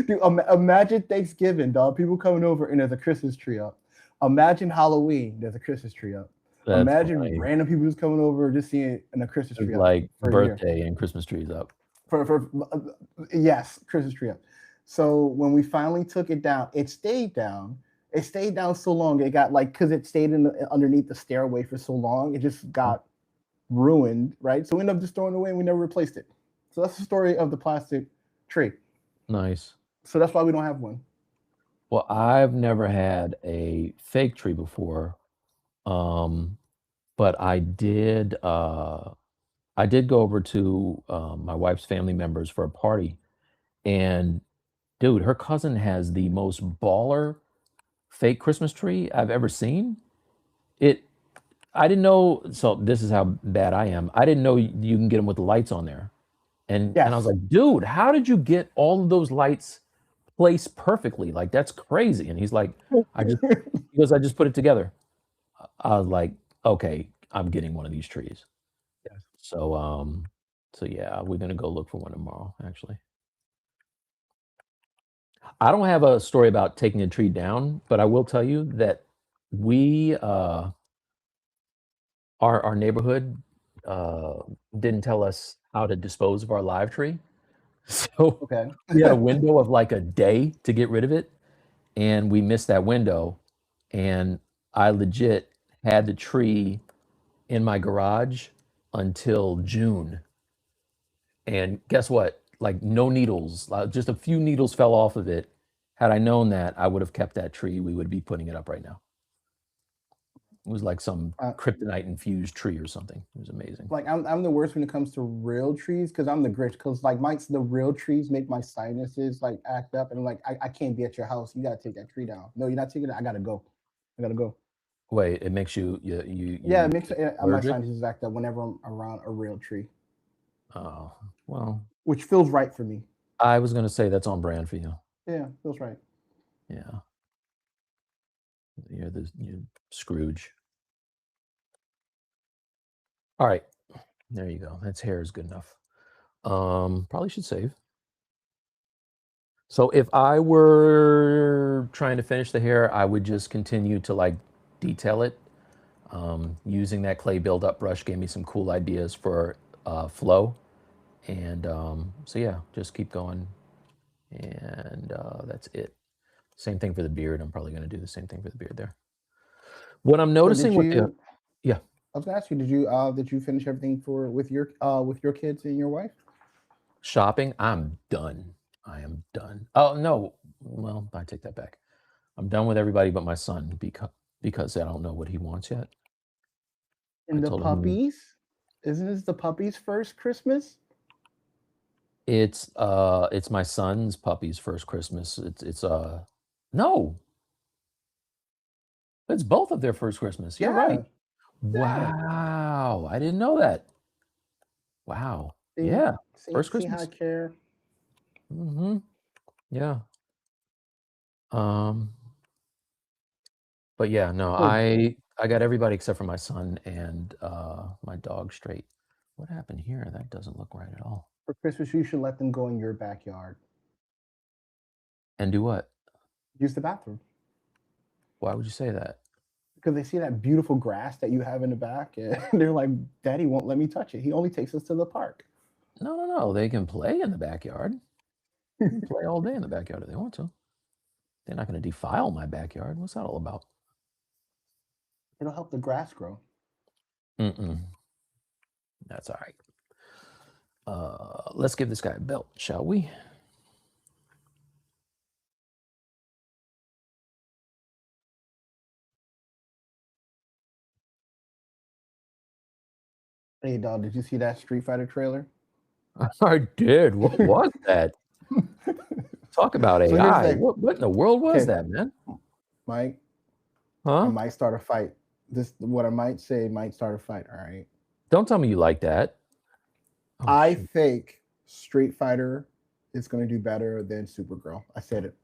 Dude, imagine Thanksgiving, dog. People coming over and there's a Christmas tree up. Imagine Halloween, there's a Christmas tree up. That's Imagine funny. random people just coming over, just seeing a Christmas It's tree up like for a year. birthday and Christmas trees up. For yes, Christmas tree up. So when we finally took it down, it stayed down. It stayed down so long. It got like because it stayed underneath the stairway for so long, it just Mhm. got ruined, right? So we ended up just throwing it away and we never replaced it. So that's the story of the plastic tree. Nice. So that's why we don't have one. Well, I've never had a fake tree before. Um, but I did go over to my wife's family members for a party, and dude, her cousin has the most baller fake Christmas tree I've ever seen. It I didn't know, so this is how bad I am. I didn't know you can get them with the lights on there. And I was Yes. like, "Dude, how did you get all of those lights placed perfectly? Like, that's crazy." And he's like, "I just," he goes, "I just put it together." I was like, "Okay, I'm getting one of these trees." Yes. So, so yeah, we're gonna go look for one tomorrow, actually. I don't have a story about taking a tree down, but I will tell you that we, our neighborhood, uh, didn't tell us how to dispose of our live tree. So, Okay. we had a window of, like, a day to get rid of it, and we missed that window, and I legit had the tree in my garage until June. And guess what? Like, no needles, just a few needles fell off of it. Had I known that, I would have kept that tree. We would be putting it up right now. It was like some uh, kryptonite infused tree or something. It was amazing. like I'm the worst when it comes to real trees because I'm the Grinch. Because like the real trees make my sinuses like act up, and I'm like, I can't be at your house. You gotta take that tree down. No, you're not taking it. I gotta go. I gotta go. Wait, it makes you Yeah, it makes my allergic? sinuses act up whenever I'm around a real tree, Oh, well, which feels right for me. I was gonna say that's on brand for you. Yeah, feels right. Yeah, you're Scrooge. All right, there you go. That's hair is good enough. Probably should save. So if I were trying to finish the hair, I would just continue to like detail it. Using that clay build-up brush gave me some cool ideas for flow. And so yeah, just keep going. And that's it. Same thing for the beard. I'm probably going to do the same thing for the beard there. What I'm So noticing with the, yeah. I was gonna ask you, did you finish everything with your kids and your wife? Shopping, I'm done. I am done. Oh, no. Well, I take that back. I'm done with everybody but my son because I don't know what he wants yet. I And the told him puppies? Isn't this the puppies' first Christmas? it's my son's puppy's first Christmas. It's no, it's both of their first Christmas. You're right. Yeah, yeah. Wow, I didn't know that. Wow. See, Yeah, see, first see how I Christmas. care. Mhm. Yeah. Um, but yeah, no, So I got everybody except for my son and, my dog straight. What happened here? That doesn't look right at all. for Christmas, you should let them go in your backyard. And do what? Use the bathroom Why would you say that? because they see that beautiful grass that you have in the back, and they're like, "Daddy won't let me touch it. He only takes us to the park." No, no, no, they can play in the backyard. They can play all day in the backyard if they want to. They're not gonna defile my backyard. What's that all about? It'll help the grass grow. Mm-mm. That's all right. Let's give this guy a belt, shall we? Hey, dog, did you see that Street Fighter trailer? I did. What was that? Talk about So here's the AI. thing. What in the world was Okay, that, man? Mike, I Huh? might start a fight. This what I might say might start a fight. All right. Don't tell me you like that. Oh I shoot. think Street Fighter is going to do better than Supergirl. I said it.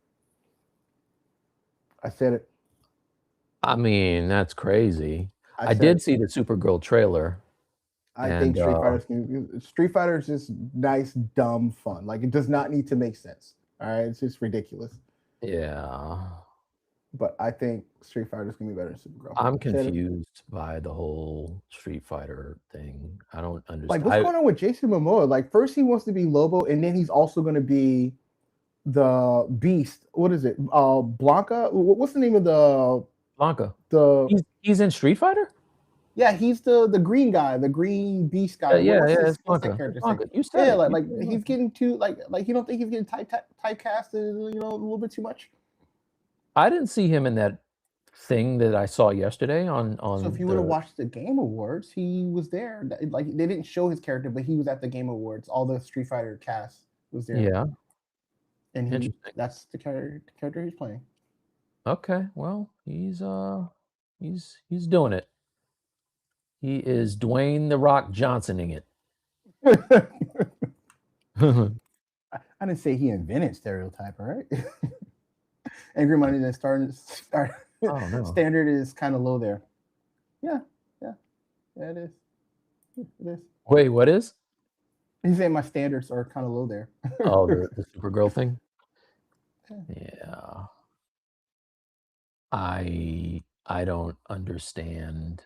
I said it. I mean, that's crazy. I I said did it. see the Supergirl trailer, I think and Street Fighter is just nice, dumb fun. Like it does not need to make sense. All right, it's just ridiculous. yeah, But I think Street Fighter is gonna be better than Supergirl. I'm Said it. confused by the whole Street Fighter thing. I don't Like understand. what's going on with Jason Momoa? Like first he wants to be Lobo, and then he's also gonna be the Beast. What is it? Blanca. What's the name of Blanca. the? He's in Street Fighter? Yeah, he's the green guy, the green beast guy. Yeah, yeah, it's What's that Blanca. It's character's name? Blanca. You said Yeah, it. like You like said he's Blanca. getting too like you don't think he's getting typecasted, a little bit too much. I didn't see him in that thing that I saw yesterday So if on you would have the watched the Game Awards, he was there. Like they didn't show his character, but he was at the Game Awards. All the Street Fighter cast was there, yeah, and interesting. that's the character he's playing. Okay, well, he's doing it. He is Dwayne the Rock Johnsoning it. I didn't say he invented stereotype, all right? Angry Money that Oh no. standard is kind of low there. Yeah, yeah, yeah, it is. It is. Wait, what is? He's saying my standards are kind of low there. Oh, the Supergirl thing? Yeah. Yeah. I don't understand.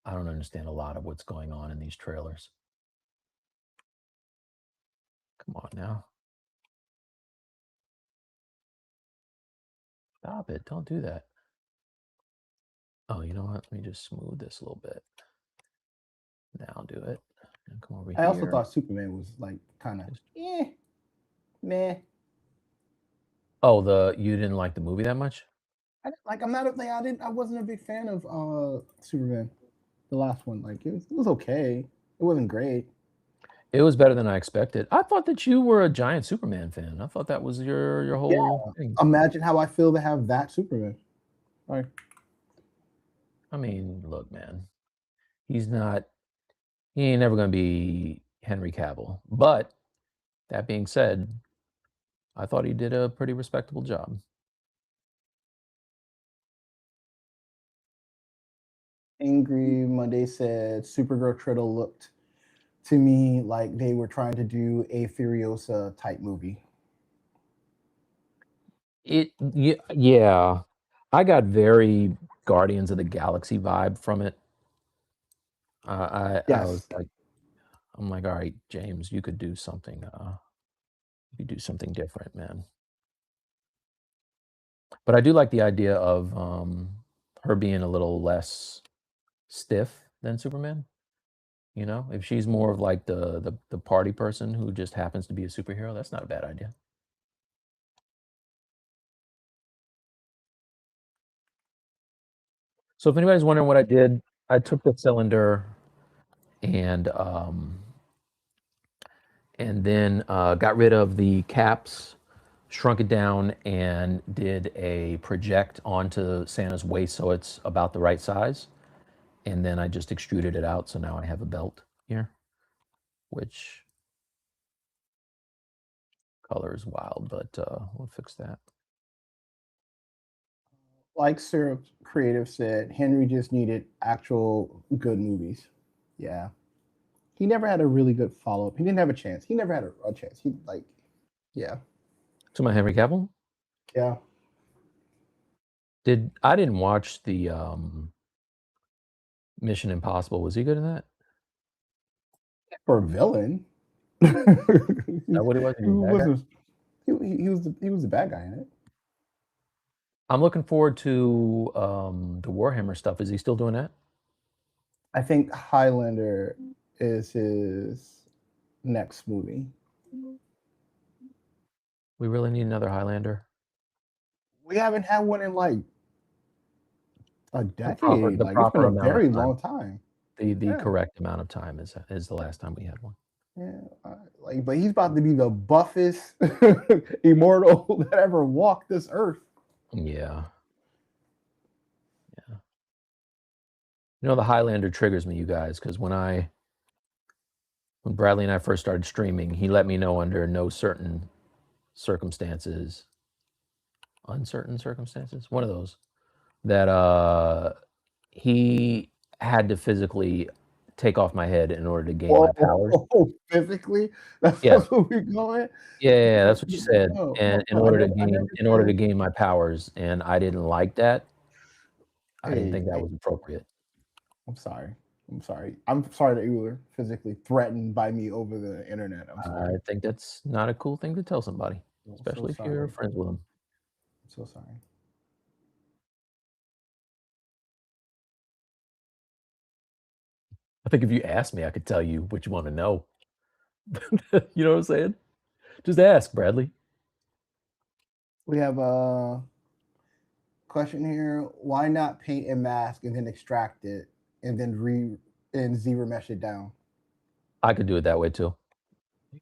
I don't understand a lot of what's going on in these trailers. Come on now. Stop it. Don't do that. Oh, you know what? Let me just smooth this a little bit. Now do it. And come over I also here. thought Superman was like kind of meh. Oh, you didn't like the movie that much? I'm not like I wasn't a big fan of Superman, the last one. Like it was okay. It wasn't great. It was better than I expected. I thought that you were a giant Superman fan. I thought that was your Yeah. whole thing. Imagine how I feel to have that Superman. Like I mean, look, man. He's not he ain't never gonna be Henry Cavill. But that being said, I thought he did a pretty respectable job. Angry Monday said Supergirl trailer looked to me like they were trying to do a Furiosa type movie. Yeah. I got very Guardians of the Galaxy vibe from it. I was Yes. like, I'm like, all right, James, you could do something. You could do something different, man. But I do like the idea of her being a little less stiff than Superman. You know, if she's more of like the party person who just happens to be a superhero, that's not a bad idea. So if anybody's wondering what I did, I took the cylinder and then got rid of the caps, shrunk it down, and did a project onto Santa's waist so it's about the right size. And then I just extruded it out, so now I have a belt here, which color is wild, but we'll fix that. Like Syrup Creative said, Henry just needed actual good movies. Yeah. He never had a really good follow up. He didn't have a chance. He never had a chance. He like, yeah, To my Henry Cavill, yeah. I didn't watch the Mission Impossible. Was he good in that? For a villain, Is that what he was? he He was a bad guy? wasn't. He was the bad guy in it. I'm looking forward to the Warhammer stuff. Is he still doing that? I think Highlander is his next movie. We really need another Highlander. We haven't had one in like a decade. The Like it's proper been a amount very of time. long time. The Yeah. correct amount of time is the last time we had one. Yeah, like, but he's about to be the buffest immortal that ever walked this earth. Yeah. Yeah. You know, the Highlander triggers me, you guys, because when Bradley and I first started streaming, he let me know under no certain circumstances, uncertain circumstances, one of those, that he had to physically take off my head in order to gain my powers. Oh, physically? That's Yeah. what we going? Yeah, that's what you said. No, And in no, I order to never- I never gain in order to said- gain my powers, and I didn't like that. I didn't think that Hey, was appropriate. I'm sorry. I'm sorry. I'm sorry that you were physically threatened by me over the internet. I'm sorry. I think that's not a cool thing to tell somebody, I'm so especially if you're sorry. friends with them. I'm so sorry. I think if you asked me, I could tell you what you want to know. You know what I'm saying? Just ask, Bradley. We have a question here. Why not paint a mask and then extract it and then zero mesh it down? I could do it that way too.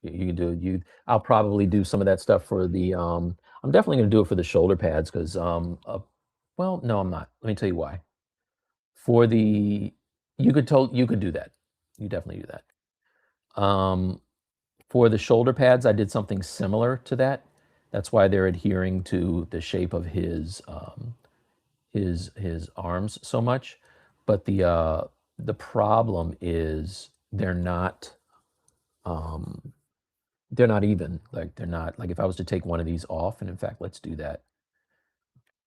You can do it. I'll probably do some of that stuff for the I'm definitely going to do it for the shoulder pads because well, no, I'm not. Let me tell you why. For the you could do that. You definitely do that. For the shoulder pads, I did something similar to that. That's why they're adhering to the shape of his arms so much. But the problem is they're not even. Like they're not like if I was to take one of these off, and in fact, let's do that.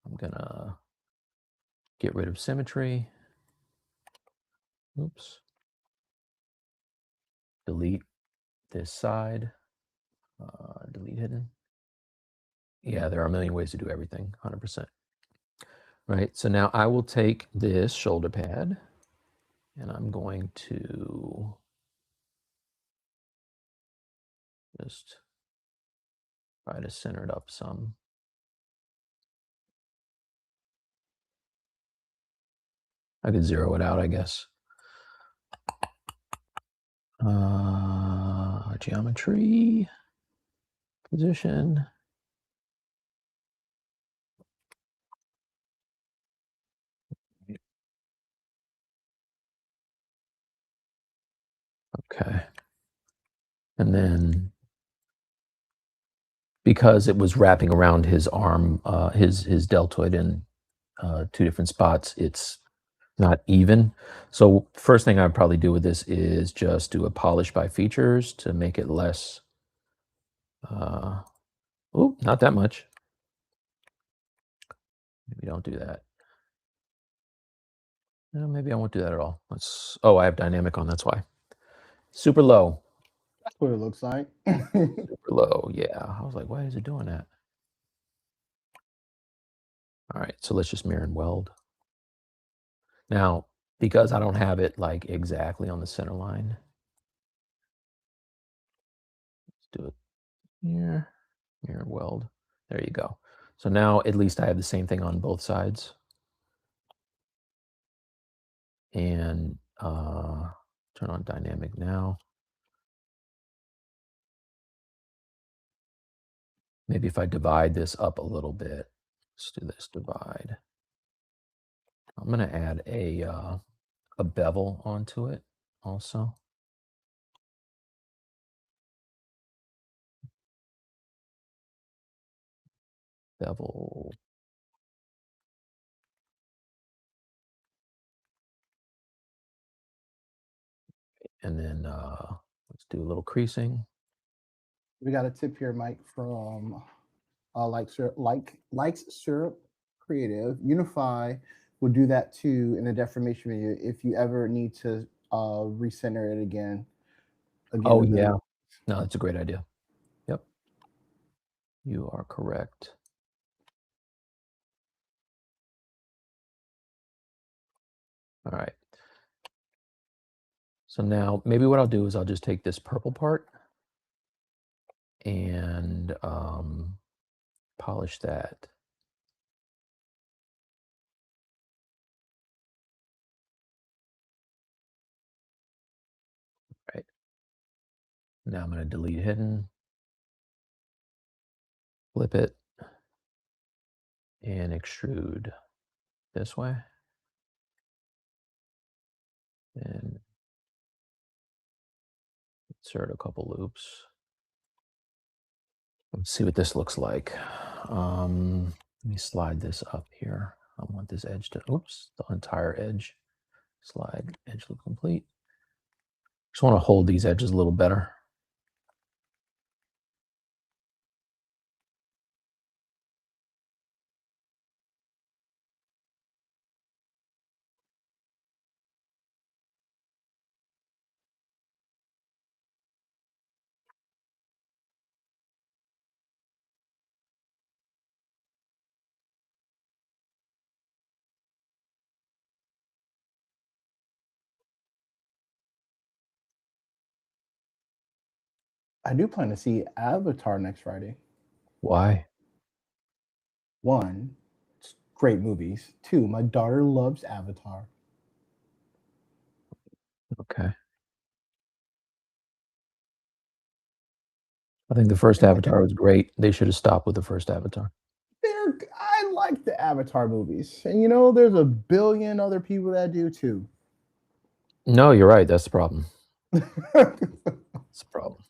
I'm gonna get rid of symmetry. Oops. Delete this side. Delete hidden. Yeah, there are a million ways to do everything, 100%. Right, so now I will take this shoulder pad and I'm going to just try to center it up some. I could zero it out, I guess. Geometry, position. Okay. And then because it was wrapping around his arm, his deltoid in two different spots, it's not even. So first thing I'd probably do with this is just do a polish by features to make it less. Oh, not that much. Maybe don't do that. No, maybe I won't do that at all. Oh, I have dynamic on, that's why. Super low. That's what it looks like. Super low, yeah. I was like, why is it doing that? All right, so let's just mirror and weld. Now, because I don't have it like exactly on the center line. Let's do it here, mirror weld. There you go. So now at least I have the same thing on both sides. And turn on dynamic now. Maybe if I divide this up a little bit, let's do this divide. I'm going to add a bevel onto it also. Bevel. And then let's do a little creasing. We got a tip here, Mike, from likes syrup creative. Unify will do that too in the deformation video if you ever need to recenter it again. Oh, yeah. No, that's a great idea. Yep. You are correct. All right. So now maybe what I'll do is I'll just take this purple part and polish that. Right. Now I'm going to delete hidden, flip it, and extrude this way. And insert a couple loops. Let's see what this looks like. Let me slide this up here. I want this edge to, oops, the entire edge. Slide, edge look complete. Just want to hold these edges a little better. I do plan to see Avatar next Friday. Why? One, it's great movies. Two, my daughter loves Avatar. Okay. I think the first Avatar was great. They should have stopped with the first Avatar. I like the Avatar movies, and there's a billion other people that do too. No, you're right. That's the problem. That's the problem.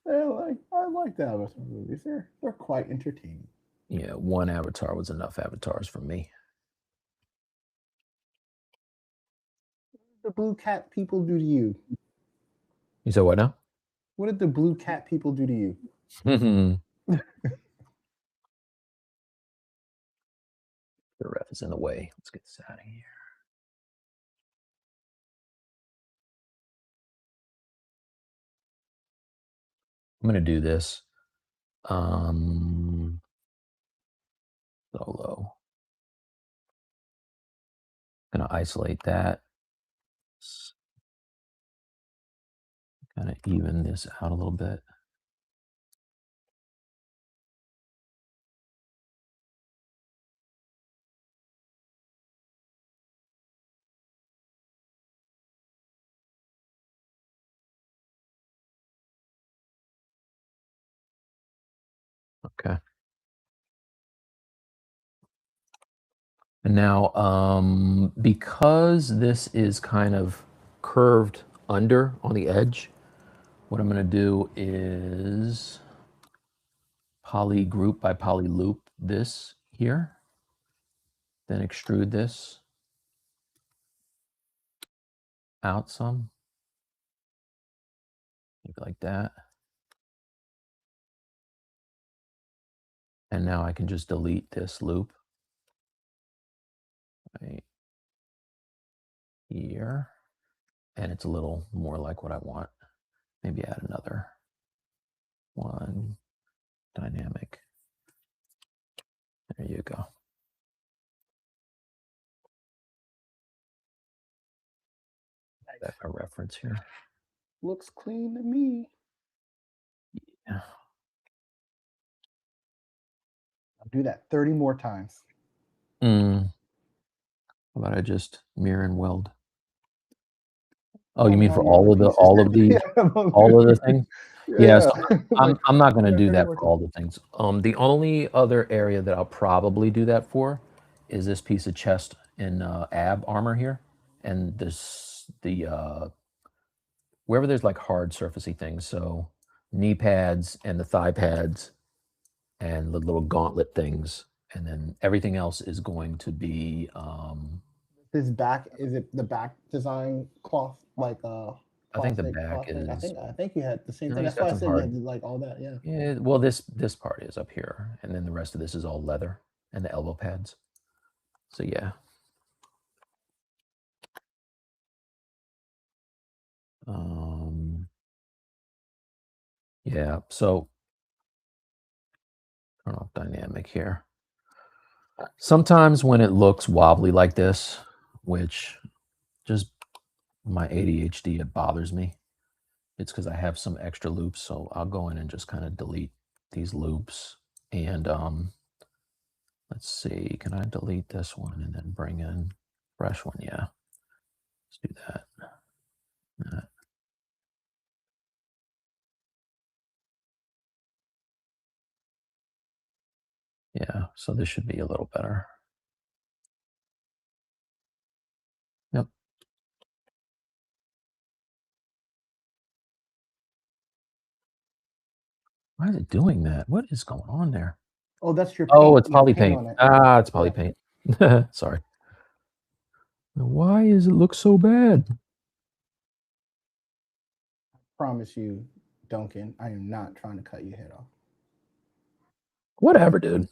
I like the Avatar movies. They're quite entertaining. Yeah, one Avatar was enough avatars for me. The blue cat people do to you? You said what now? What did the blue cat people do to you? The ref is in the way. Let's get this out of here. I'm going to do this. Solo. I'm going to isolate that. Kind of even this out a little bit. Okay. And now, because this is kind of curved under on the edge, what I'm going to do is poly group by poly loop this here, then extrude this out some, maybe like that. And now I can just delete this loop right here. And it's a little more like what I want. Maybe add another one, dynamic. There you go. That's a reference here. Looks clean to me. Yeah. I'll do that 30 more times. How about I just mirror and weld? Oh, you mean for all of these, all of the things? Yeah, so I'm not gonna do that for all the things. The only other area that I'll probably do that for is this piece of chest and ab armor here, and wherever there's like hard surfacey things, so knee pads and the thigh pads and the little gauntlet things, and then everything else is going to be Is it the back design cloth like I think the plastic back cloth thing? is I think you had the same thing. he's That's why got I some said you hard. had like all that. Yeah. Yeah, well, this part is up here, and then the rest of this is all leather and the elbow pads. So yeah. Yeah. So turn off dynamic here. Sometimes when it looks wobbly like this, which just my ADHD, it bothers me. It's because I have some extra loops, so I'll go in and just kind of delete these loops. And let's see, can I delete this one and then bring in fresh one? Yeah, let's do that. Yeah, so this should be a little better. Yep. Why is it doing that? What is going on there? Oh, that's your Oh, paint. it's Your poly paint paint. on it. Ah, it's poly Yeah. paint. Sorry. Why does it look so bad? Promise you, Duncan, I am not trying to cut your head off. Whatever, dude.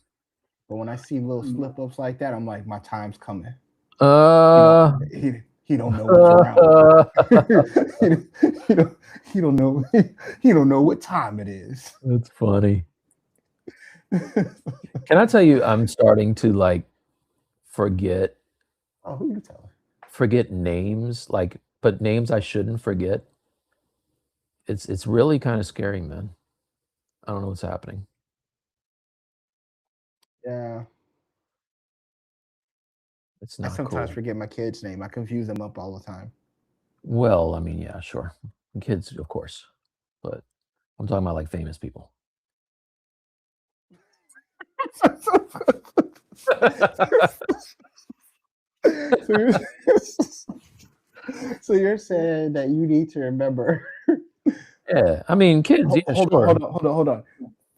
But when I see little slip ups like that, I'm like, my time's coming. He don't know what's around. he don't know. He don't know what time it is. That's funny. Can I tell you, I'm starting to like forget. Oh, who you telling? Forget names, like, but names I shouldn't forget. It's really kind of scary, man. I don't know what's happening. Yeah. It's I not sometimes cool. forget my kid's name. I confuse them up all the time. Well, I mean, yeah, sure. Kids, of course. But I'm talking about like famous people. So you're saying that you need to remember. Yeah, I mean, kids, yeah, sure. Hold on.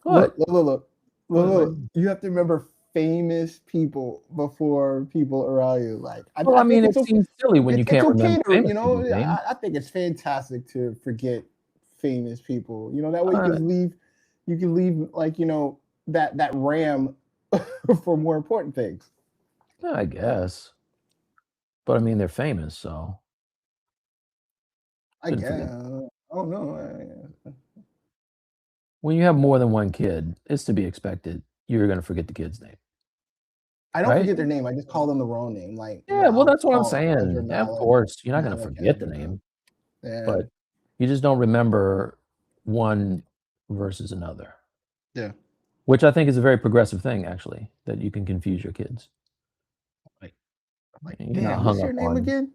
What? Look. You have to remember famous people before people around you. Like, Well, I mean, think it seems silly when you it's can't okay remember to, famous people's names. I think it's fantastic to forget famous people. That way you can leave like, that RAM for more important things. Yeah, I guess. But I mean, they're famous, so I shouldn't guess. forget. Oh no. When you have more than one kid, it's to be expected. You're gonna forget the kid's name, I don't right? forget their name. I just call them the wrong name. Like, Yeah, well, I'll that's what I'm call Ezra saying. Yeah, of Malik, course, you're not gonna Malik forget the Ezra. name, Yeah. but you just don't remember one versus another. Yeah. Which I think is a very progressive thing, actually, that you can confuse your kids. Like, You're not damn, hung what's your up name on. again?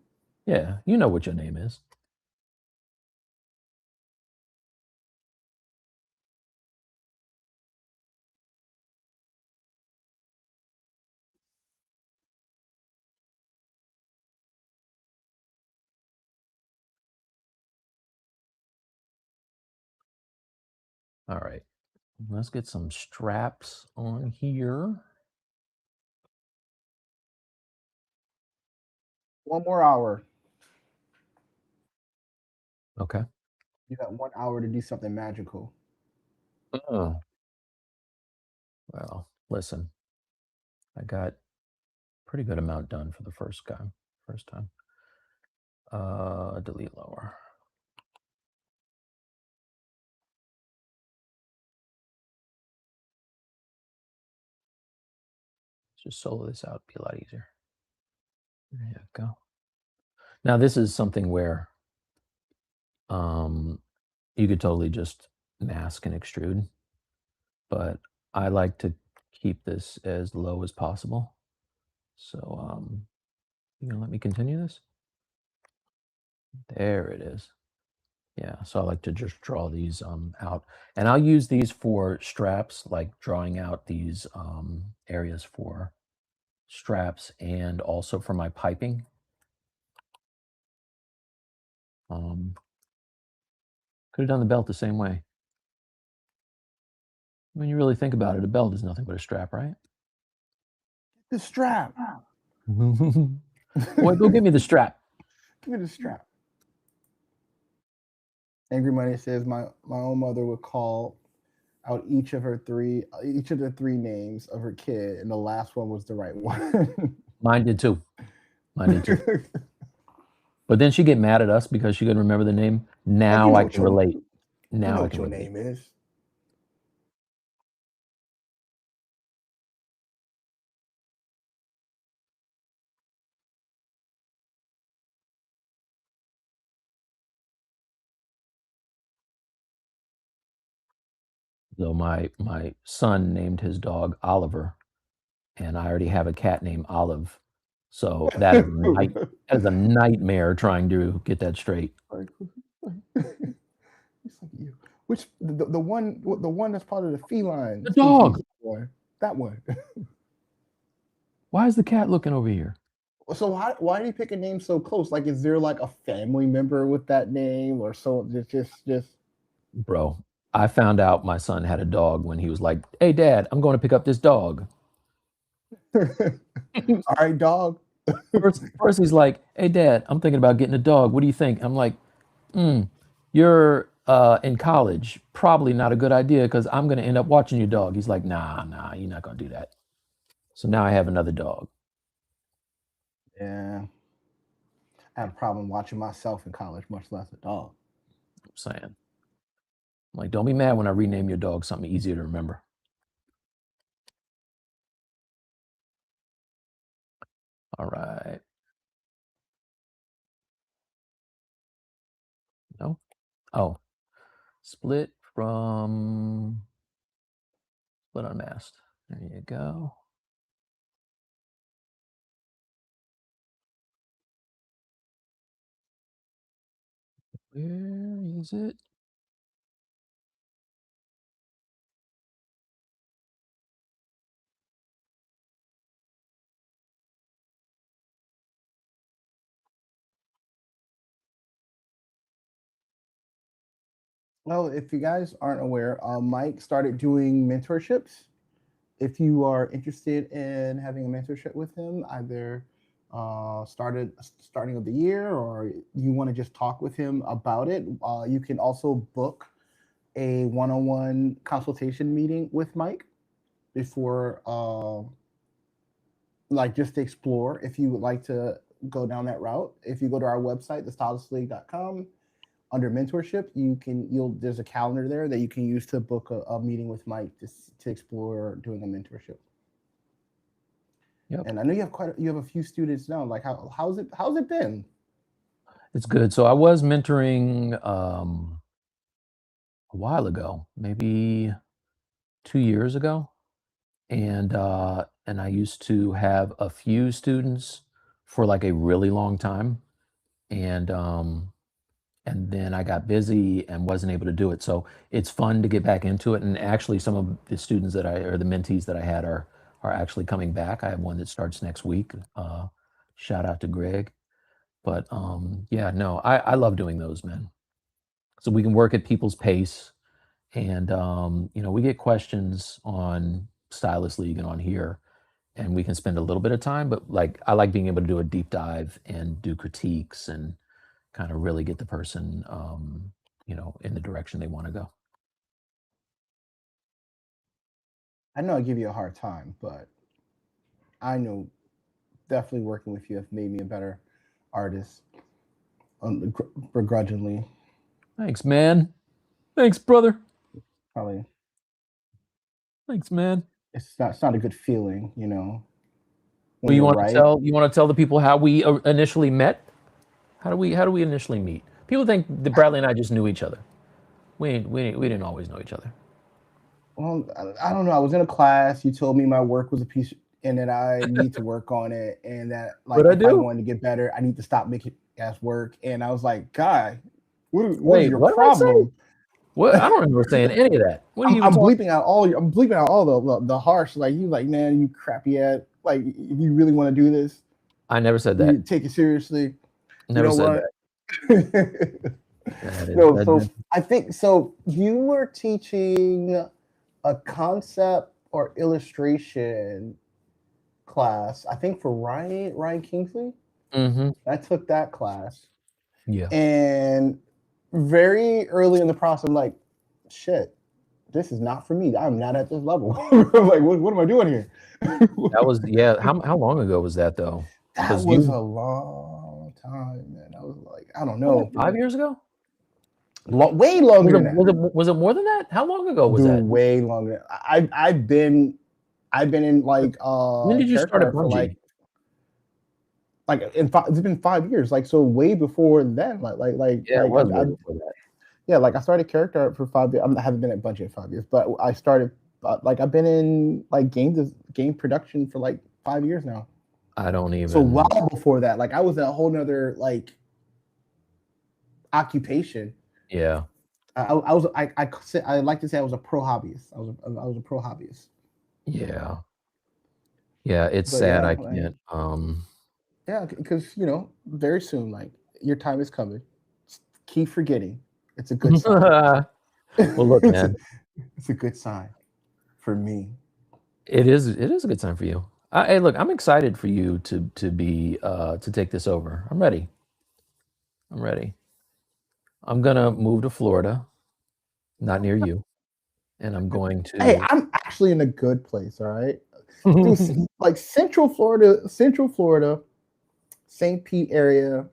Yeah, you know what your name is. All right, let's get some straps on here. 1 more hour. Okay. You got 1 hour to do something magical. Oh. Well, listen, I got pretty good amount done for the first time. Delete lower. Let's just solo this out, be a lot easier. There you go. Now this is something where You could totally just mask and extrude, but I like to keep this as low as possible. So, you gonna let me continue this? There it is. Yeah, so I like to just draw these out. And I'll use these for straps, like drawing out these areas for straps and also for my piping. Could have done the belt the same way. When you really think about it, a belt is nothing but a strap, right? The strap. Boy, go give me the strap. Give me the strap. Angry Money says my own mother would call out each of the three names of her kid, and the last one was the right one. Mine did too. Mine did too. But then she'd get mad at us because she couldn't remember the name. Now I can relate. Now you know I what can your relate. name is. So my son named his dog Oliver, and I already have a cat named Olive. So that is a nightmare trying to get that straight. It's like you. Which the one that's part of the feline The dog. That one. Why is the cat looking over here? So why do you pick a name so close? Like, is there like a family member with that name, or so? Just. Bro, I found out my son had a dog when he was like, "Hey, Dad, I'm going to pick up this dog." All right, dog. First he's like, "Hey, Dad, I'm thinking about getting a dog. What do you think?" I'm like, "You're in college. Probably not a good idea because I'm going to end up watching your dog." He's like, "Nah, you're not going to do that." So now I have another dog. Yeah. I had a problem watching myself in college, much less a dog. I'm saying. I'm like, don't be mad when I rename your dog something easier to remember. All right. No? Oh. Split unmasked. There you go. Where is it? Well, if you guys aren't aware, Mike started doing mentorships. If you are interested in having a mentorship with him, either starting of the year, or you want to just talk with him about it, you can also book a one-on-one consultation meeting with Mike before, like, just to explore if you would like to go down that route. If you go to our website, thestylusleague.com, under mentorship, there's a calendar there that you can use to book a meeting with Mike to explore doing a mentorship. Yep. And I know you have a few students now. Like, how's it been? It's good. So I was mentoring a while ago, maybe 2 years ago. And I used to have a few students for like a really long time. And then I got busy and wasn't able to do it. So it's fun to get back into it. And actually some of the students or the mentees that I had are actually coming back. I have one that starts next week. Shout out to Greg. But yeah, no, I love doing those, man. So we can work at people's pace. And we get questions on Stylus League and on here, and we can spend a little bit of time, but like I like being able to do a deep dive and do critiques and kind of really get the person in the direction they want to go. I know I give you a hard time, but I know definitely working with you has made me a better artist, begrudgingly. Thanks, man. Thanks, brother. Probably Thanks, man. it's not a good feeling, when Well, you're right. you want to tell the people how we initially met? How do we initially meet? People think that Bradley and I just knew each other. We didn't always know each other. Well, I don't know. I was in a class. You told me my work was a piece, and that I need to work on it, and that like What I if I do? wanted to get better, I need to stop making ass work. And I was like, guy, what is Wait, your what did I say? problem? What? I don't remember saying any of that. What are you even I'm talking? bleeping out all. I'm bleeping out all the harsh. Like you, like man, you crappy ass. Like if you really want to do this, I never said that. you take it seriously. You Never know said what? that. That is No, so that. I think so. You were teaching a concept or illustration class, I think for Ryan Kingsley. Mm-hmm. I took that class, Yeah. and very early in the process, I'm like, shit, this is not for me. I'm not at this level. I'm like, what am I doing here? That was How long ago was that though? That Because was you a long time, man. I was like, I don't was know, that 5 years ago? way longer than that. Was it more than that? How long ago was Dude, that? way longer. I've been in like When did you character start at art for Bungie? it's been 5 years, like so way before then. Yeah, it was way before that. Yeah, like I started character art for 5 years. I haven't been at Bungie in 5 years, but I started like I've been in like game production for like 5 years now. I don't So even. well before that, like I was in a whole nother like occupation. Yeah. I like to say I was a pro hobbyist. I was a pro hobbyist. Yeah. Yeah. It's But sad. yeah, I like, can't. yeah, because very soon, like your time is coming. Just keep forgetting. It's a good sign. Well, look, man. It's a good sign for me. It is a good time for you. Hey, look, I'm excited for you to take this over. I'm ready. I'm ready. I'm gonna move to Florida, not near you, and I'm going Hey, to. I'm actually in a good place. All right, dude. Like Central Florida, St. Pete area,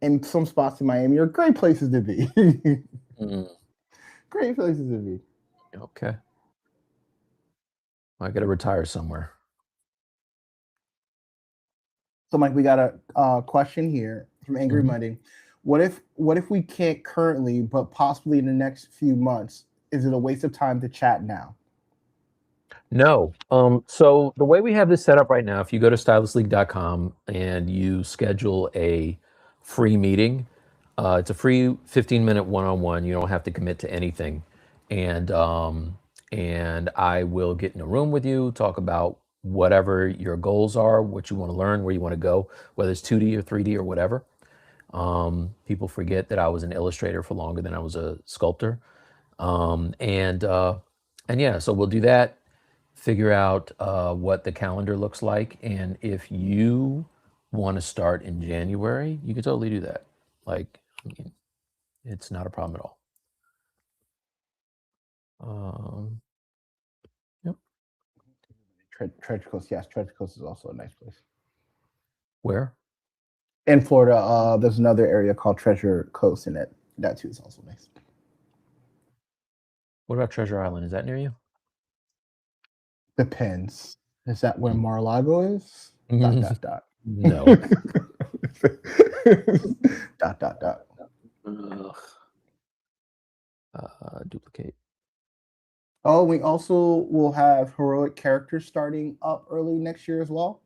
and some spots in Miami are great places to be. Mm, Great places to be. okay, I got to retire somewhere. So, Mike, we got a question here from Angry Mhm. Monday. What if we can't currently, but possibly in the next few months? Is it a waste of time to chat now? No. So the way we have this set up right now, if you go to stylusleague.com and you schedule a free meeting, it's a free 15-minute one-on-one. You don't have to commit to anything. And I will get in a room with you, talk about whatever your goals are, what you want to learn, where you want to go, whether it's 2D or 3D or whatever. People forget that I was an illustrator for longer than I was a sculptor. And yeah, so we'll do that, figure out what the calendar looks like, and if you want to start in January, you can totally do that. Like, I mean, it's not a problem at all. Yep. Treasure Coast, yes, Treasure Coast is also a nice place. Where? In Florida, there's another area called Treasure Coast, and that too is also nice. What about Treasure Island? Is that near you? Depends. Is that where Mm. Mar-a-Lago is? Dot dot dot. No. Dot dot dot. Ugh. Duplicate. Oh, we also will have heroic characters starting up early next year as well,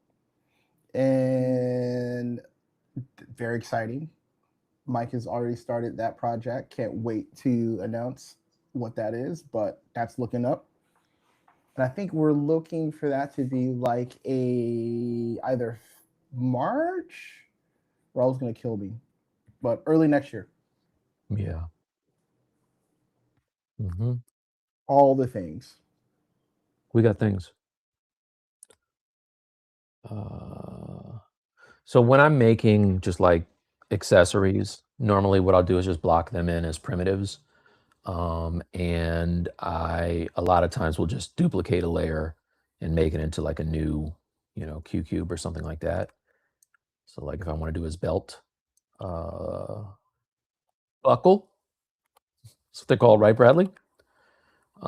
and very exciting. Mike has already started that project. Can't wait to announce what that is, but that's looking up. And I think we're looking for that to be like a either March. Raul's gonna kill me, but early next year. Yeah. Mm-hmm. All the things. We got things. So when I'm making just like accessories, normally what I'll do is just block them in as primitives. And a lot of times will just duplicate a layer and make it into like a new, Q cube or something like that. So like if I want to do his belt, buckle, that's what they're called, right, Bradley?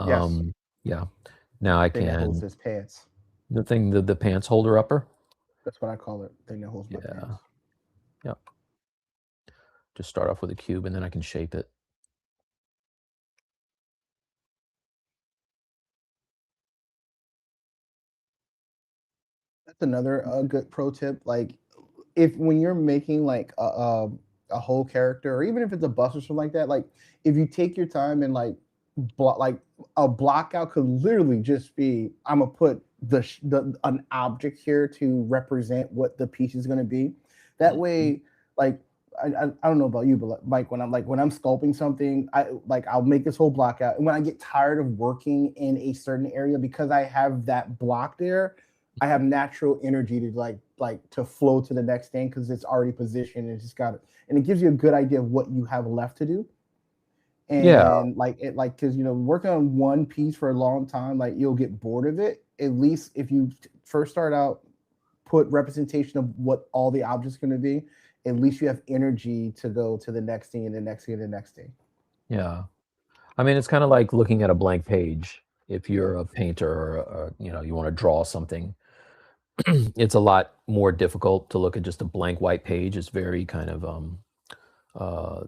Yes. Yeah. Now I Thing that holds can, his pants. the pants holder upper. That's what I call it. Thing that holds my Yeah. pants. Yep. Just start off with a cube, and then I can shape it. That's another good pro tip. Like, if when you're making like a whole character, or even if it's a bus or something like that, like if you take your time and like like a block out could literally just be I'm gonna put the an object here to represent what the piece is gonna be. That Mhm. way, like I don't know about you, but like when I'm sculpting something, I'll make this whole block out, and when I get tired of working in a certain area because I have that block there, I have natural energy to like to flow to the next thing because it's already positioned and it's just got it, and it gives you a good idea of what you have left to do. Yeah, And like because working on one piece for a long time, like you'll get bored of it. At least if you first start out, put representation of what all the objects going to be. At least you have energy to go to the next thing and the next thing and the next thing. yeah. I mean, it's kinda like looking at a blank page. If you're a painter or, you wanna draw something, it's a lot more difficult to look at just a blank white page. It's very kind of,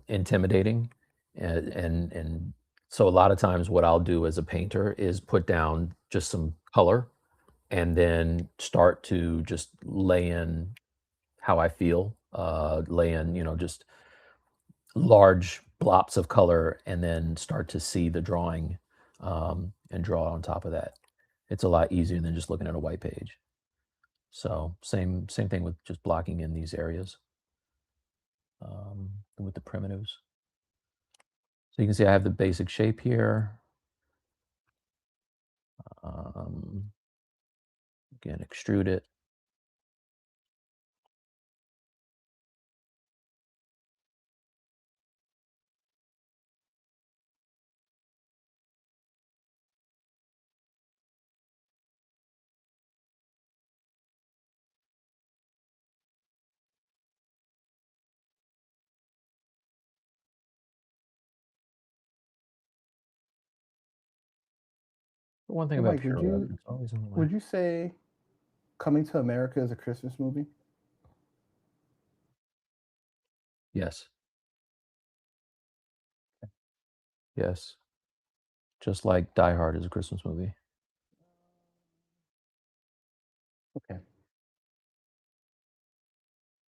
intimidating, and so a lot of times what I'll do as a painter is put down just some color and then start to just lay in how I feel, lay in, just large blops of color and then start to see the drawing, and draw on top of that. It's a lot easier than just looking at a white page. So same thing with just blocking in these areas, with the primitives. So you can see I have the basic shape here. Um, Again, extrude it. The one thing So about Mike, pure art, it's always in the way. would you say Coming to America is a Christmas movie? Yes, yes. Just like Die Hard is a Christmas movie. Okay.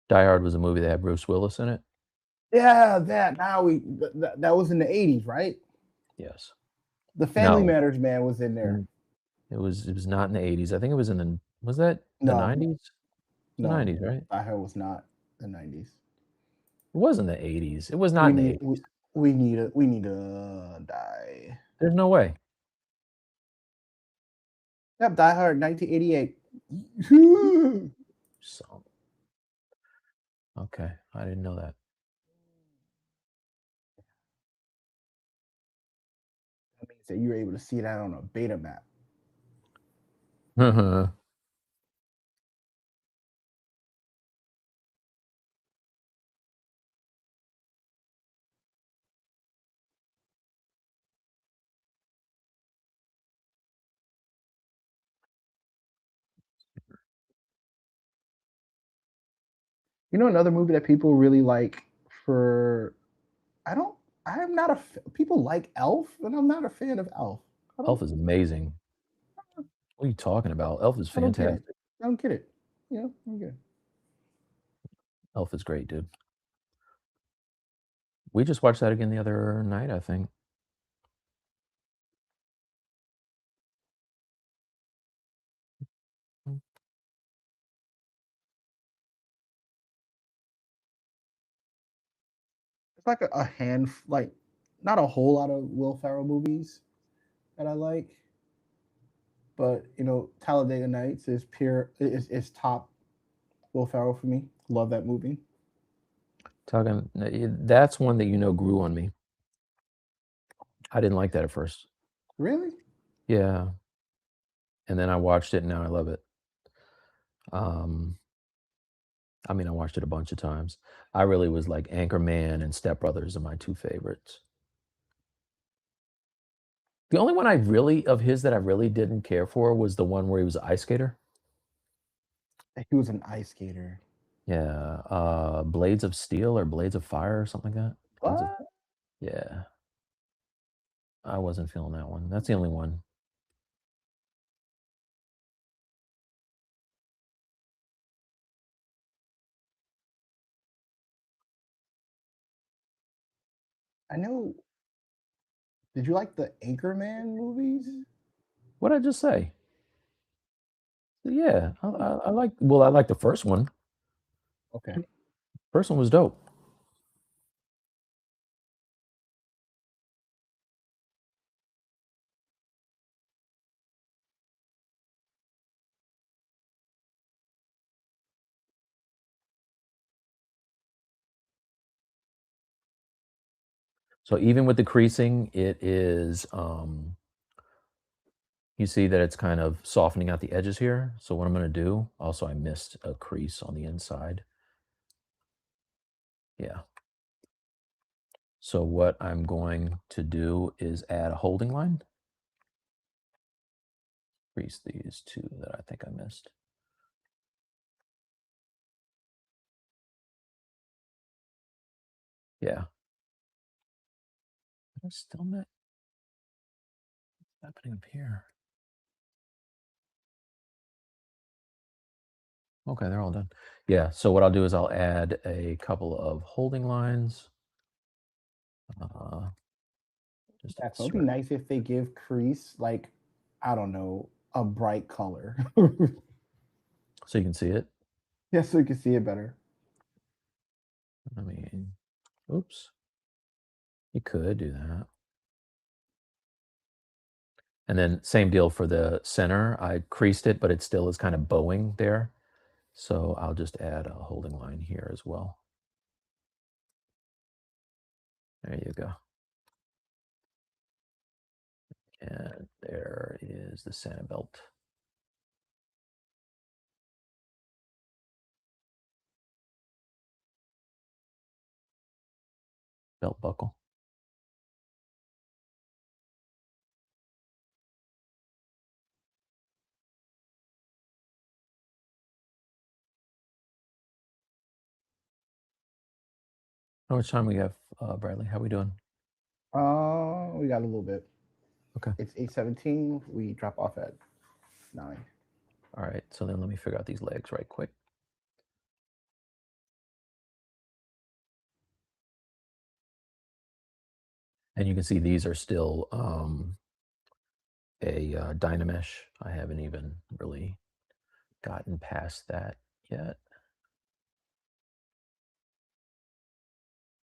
Die Hard was a movie that had Bruce Willis in it. Yeah, that now that was in the 80s, right? Yes. The Family No, Matters man was in there. mm, it was not in the 80s. I think it was in the was that the No, 90s? The no, 90s, right? Die Hard was not the 90s. It was in the 80s. It was not We in the need 80s. we need a die. There's no way. Yep, Die Hard 1988. So, okay, I didn't know that. That means that you were able to see that on a beta map. You know another movie that people really like for I don't I'm not a people like Elf, and I'm not a fan of Elf. I don't Elf is amazing. What are you talking about? Elf is I don't get it. fantastic. I don't get it. Yeah, I don't get it. Elf is great, dude. We just watched that again the other night, I think. It's like a hand like not a whole lot of Will Ferrell movies that I like, but Talladega Nights is is top Will Ferrell for me. Love that movie. That's one that grew on me. I didn't like that at first. Really? Yeah, and then I watched it, and now I love it. Um, I mean, I watched it a bunch of times. I really was like Anchorman and Step Brothers are my 2 favorites. The only one I really of his that I really didn't care for was the one where he was an ice skater. He was an ice skater. Yeah, Blades of Steel or Blades of Fire or something like that? Blades of What? Yeah, I wasn't feeling that one. That's the only one. I know. Did you like the Anchorman movies? What'd I just say? Yeah, Oh, I like well, I like the first one. okay. First one was dope. So even with the creasing, it is, you see that it's kind of softening out the edges here. So what I'm gonna do, also I missed a crease on the inside. Yeah. So what I'm going to do is add a holding line. Crease these two that I think I missed. Yeah. Did I still miss? What's happening up here? Okay, they're all done. Yeah, so what I'll do is I'll add a couple of holding lines. Uh, just Yeah, so it'd be stretch nice if they give crease like, I don't know, a bright color. so you can see it. Yeah, so you can see it better. I mean, oops. You could do that. And then same deal for the center. I creased it, but it still is kind of bowing there. So I'll just add a holding line here as well. There you go. And there is the Santa belt. Belt buckle. How much time we have, Bradley? How we doing? We got a little bit. Okay. It's 8:17. We drop off at 9. All right. So then let me figure out these legs right quick. And you can see these are still a Dynamesh. I haven't even really gotten past that yet.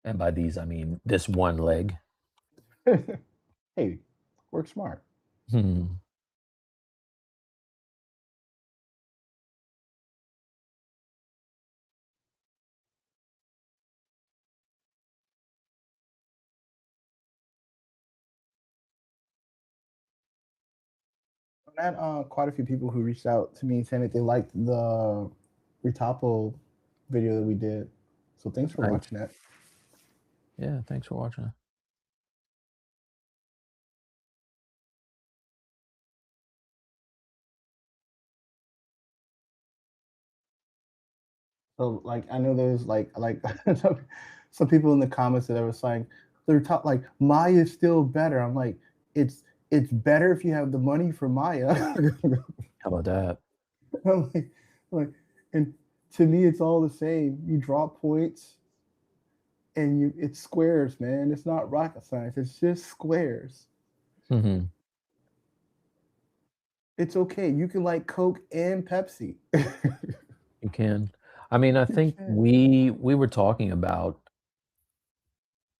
And by these, I mean this one leg. Hey, work smart. Hmm. I had quite a few people who reached out to me saying that they liked the Retapo video that we did. So thanks for Nice. watching that. Yeah, thanks for watching. So like I know there's like some people in the comments that were saying they're top like Maya's still better. I'm like, it's better if you have the money for Maya. How about that? I'm like, and to me it's all the same. You draw points and it's squares, man. It's not rocket science. It's just squares. Hmm. It's okay. You can like Coke and Pepsi. You can. I mean, I You think can. we were talking about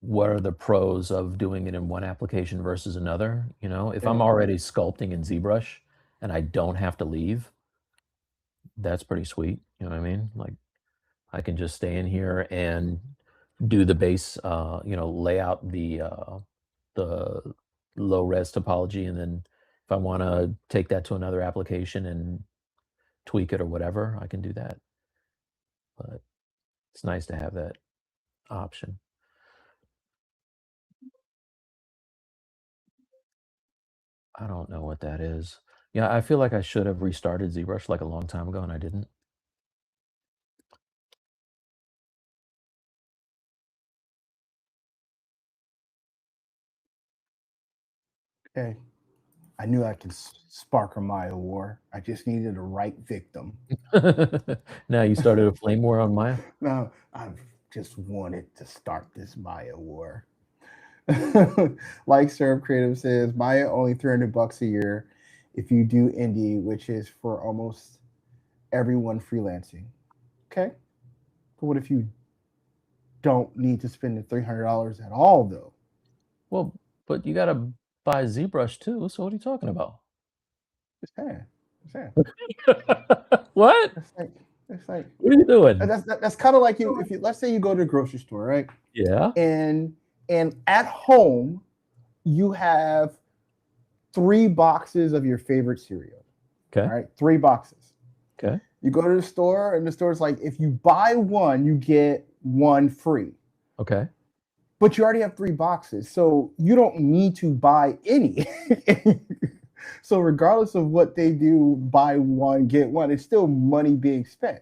what are the pros of doing it in one application versus another. You know, if I'm Yeah. already sculpting in ZBrush and I don't have to leave, that's pretty sweet. You know what I mean? Like I can just stay in here and do the base, lay out the low res topology, and then if I want to take that to another application and tweak it or whatever, I can do that. But it's nice to have that option. I don't know what that is. Yeah, I feel like I should have restarted ZBrush like a long time ago, and I didn't. Okay. I knew I could spark a Maya war. I just needed the right victim. Now you started a flame war on Maya? No, I've just wanted to start this Maya war. Like Syrup Creative says, Maya only $300 a year if you do indie, which is for almost everyone freelancing. Okay, but what if you don't need to spend the $300 at all, though? Well, but you gotta buy ZBrush too, so what are you talking about? Just saying, just saying. What? It's like, it's like What are you doing? that's kind of like you. If you, let's say you go to the grocery store, right, Yeah, and at home you have 3 boxes of your favorite cereal. okay, All right, 3 boxes. okay. You go to the store, and the store's like, if you buy one, you get one free. Okay. But you already have 3 boxes, so you don't need to buy any. So regardless of what they do, buy one, get one, it's still money being spent.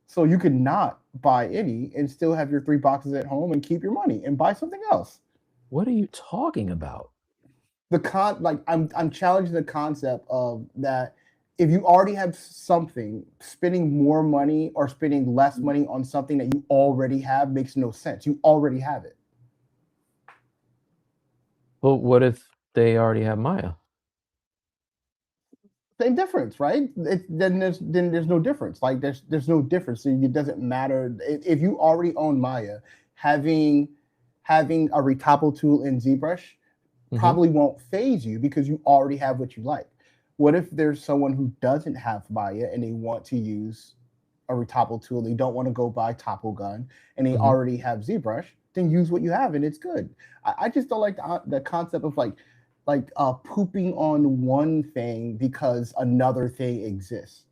So you could not buy any and still have your 3 boxes at home and keep your money and buy something else. What are you talking about? I'm challenging the concept of that if you already have something, spending more money or spending less money on something that you already have makes no sense. You already have it. Well, what if they already have Maya? Same difference, right? Then there's no difference. Like there's no difference. So it doesn't matter if you already own Maya. Having a retopple tool in ZBrush Mhm. probably won't phase you because you already have what you like. What if there's someone who doesn't have Maya and they want to use a retopple tool? They don't want to go buy Topple Gun and they Mhm. already have ZBrush. Then use what you have and it's good. I just don't like the concept of pooping on one thing because another thing exists.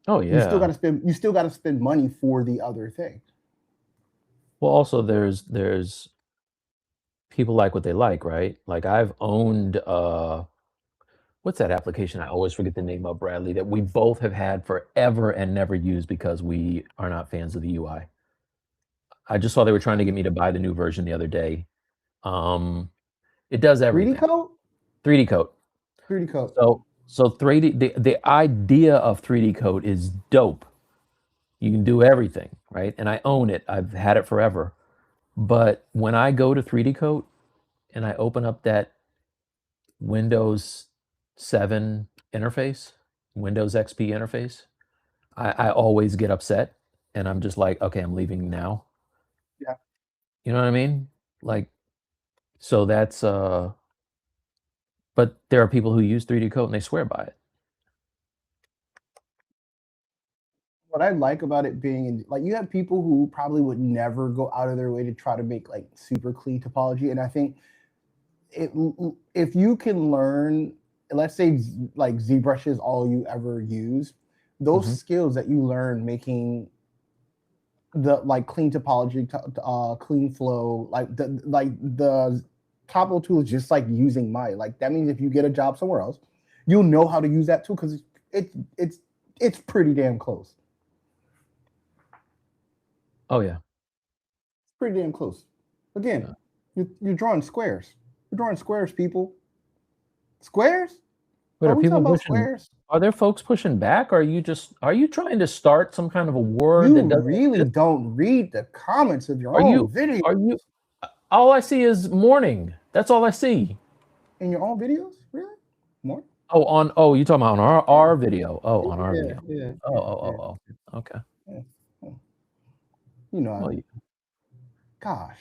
Oh, yeah. You still got to spend money for the other thing. Well, also there's people like what they like, right? Like I've owned what's that application I always forget the name of, Bradley, that we both have had forever and never used because we are not fans of the UI. I just saw they were trying to get me to buy the new version the other day. Um, it does 3D everything. code? 3D Coat. 3D code. So 3D the idea of 3D Coat is dope. You can do everything, right? And I own it. I've had it forever. But when I go to 3D Coat and I open up that Windows 7 interface, Windows XP interface, I always get upset and I'm just like, okay, I'm leaving now. Yeah. You know what I mean? Like, so that's but there are people who use 3D Coat and they swear by it. What I like about it being like you have people who probably would never go out of their way to try to make like super clean topology, and I think it if you can learn, let's say like ZBrush is all you ever use, those Mhm. skills that you learn making the like clean topology, clean flow, like the Topo tool is just like using Maya. Like that means if you get a job somewhere else, you'll know how to use that tool because it's it's pretty damn close. Oh yeah. It's pretty damn close. Again, Yeah. you're drawing squares. You're drawing squares, people. Squares? Wait, Are are we talking people about pushing squares? are there folks pushing back? Are you trying to start some kind of a war You that doesn't really exist? don't read the comments of your Are own you video are you all I see is morning. That's all I see. in your own videos? Really? More? You talking about on Yeah. our video. Oh, on our Yeah, video. yeah, Oh, yeah, oh, yeah, oh, oh. Okay. yeah. Oh, you know, Well, gosh,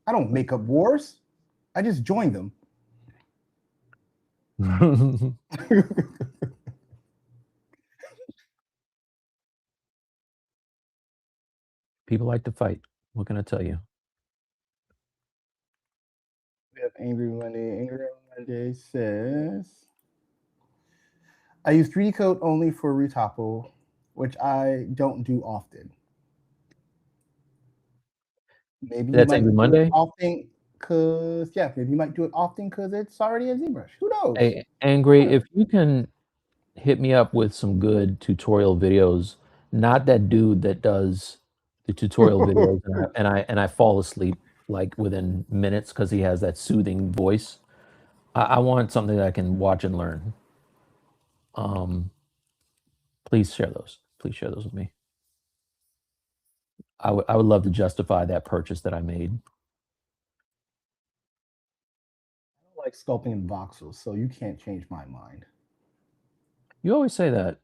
I don't make up wars. I just join them. you We people like to fight. What can I tell you? have Angry Monday. Angry Monday says, I use 3D code only for retopple, which I don't do often. Maybe you That's Angry might do it Monday? often because, yeah, maybe you might do it often because it's already a ZBrush. Who knows? Hey, Angry, Who if you can hit me up with some good tutorial videos, not that dude that does the tutorial knows? videos and I fall asleep like within minutes because he has that soothing voice. I want something that I can watch and learn. Please share those. Please share those with me. I would love to justify that purchase that I made. I don't like sculpting in voxels, so you can't change my mind. You always say that.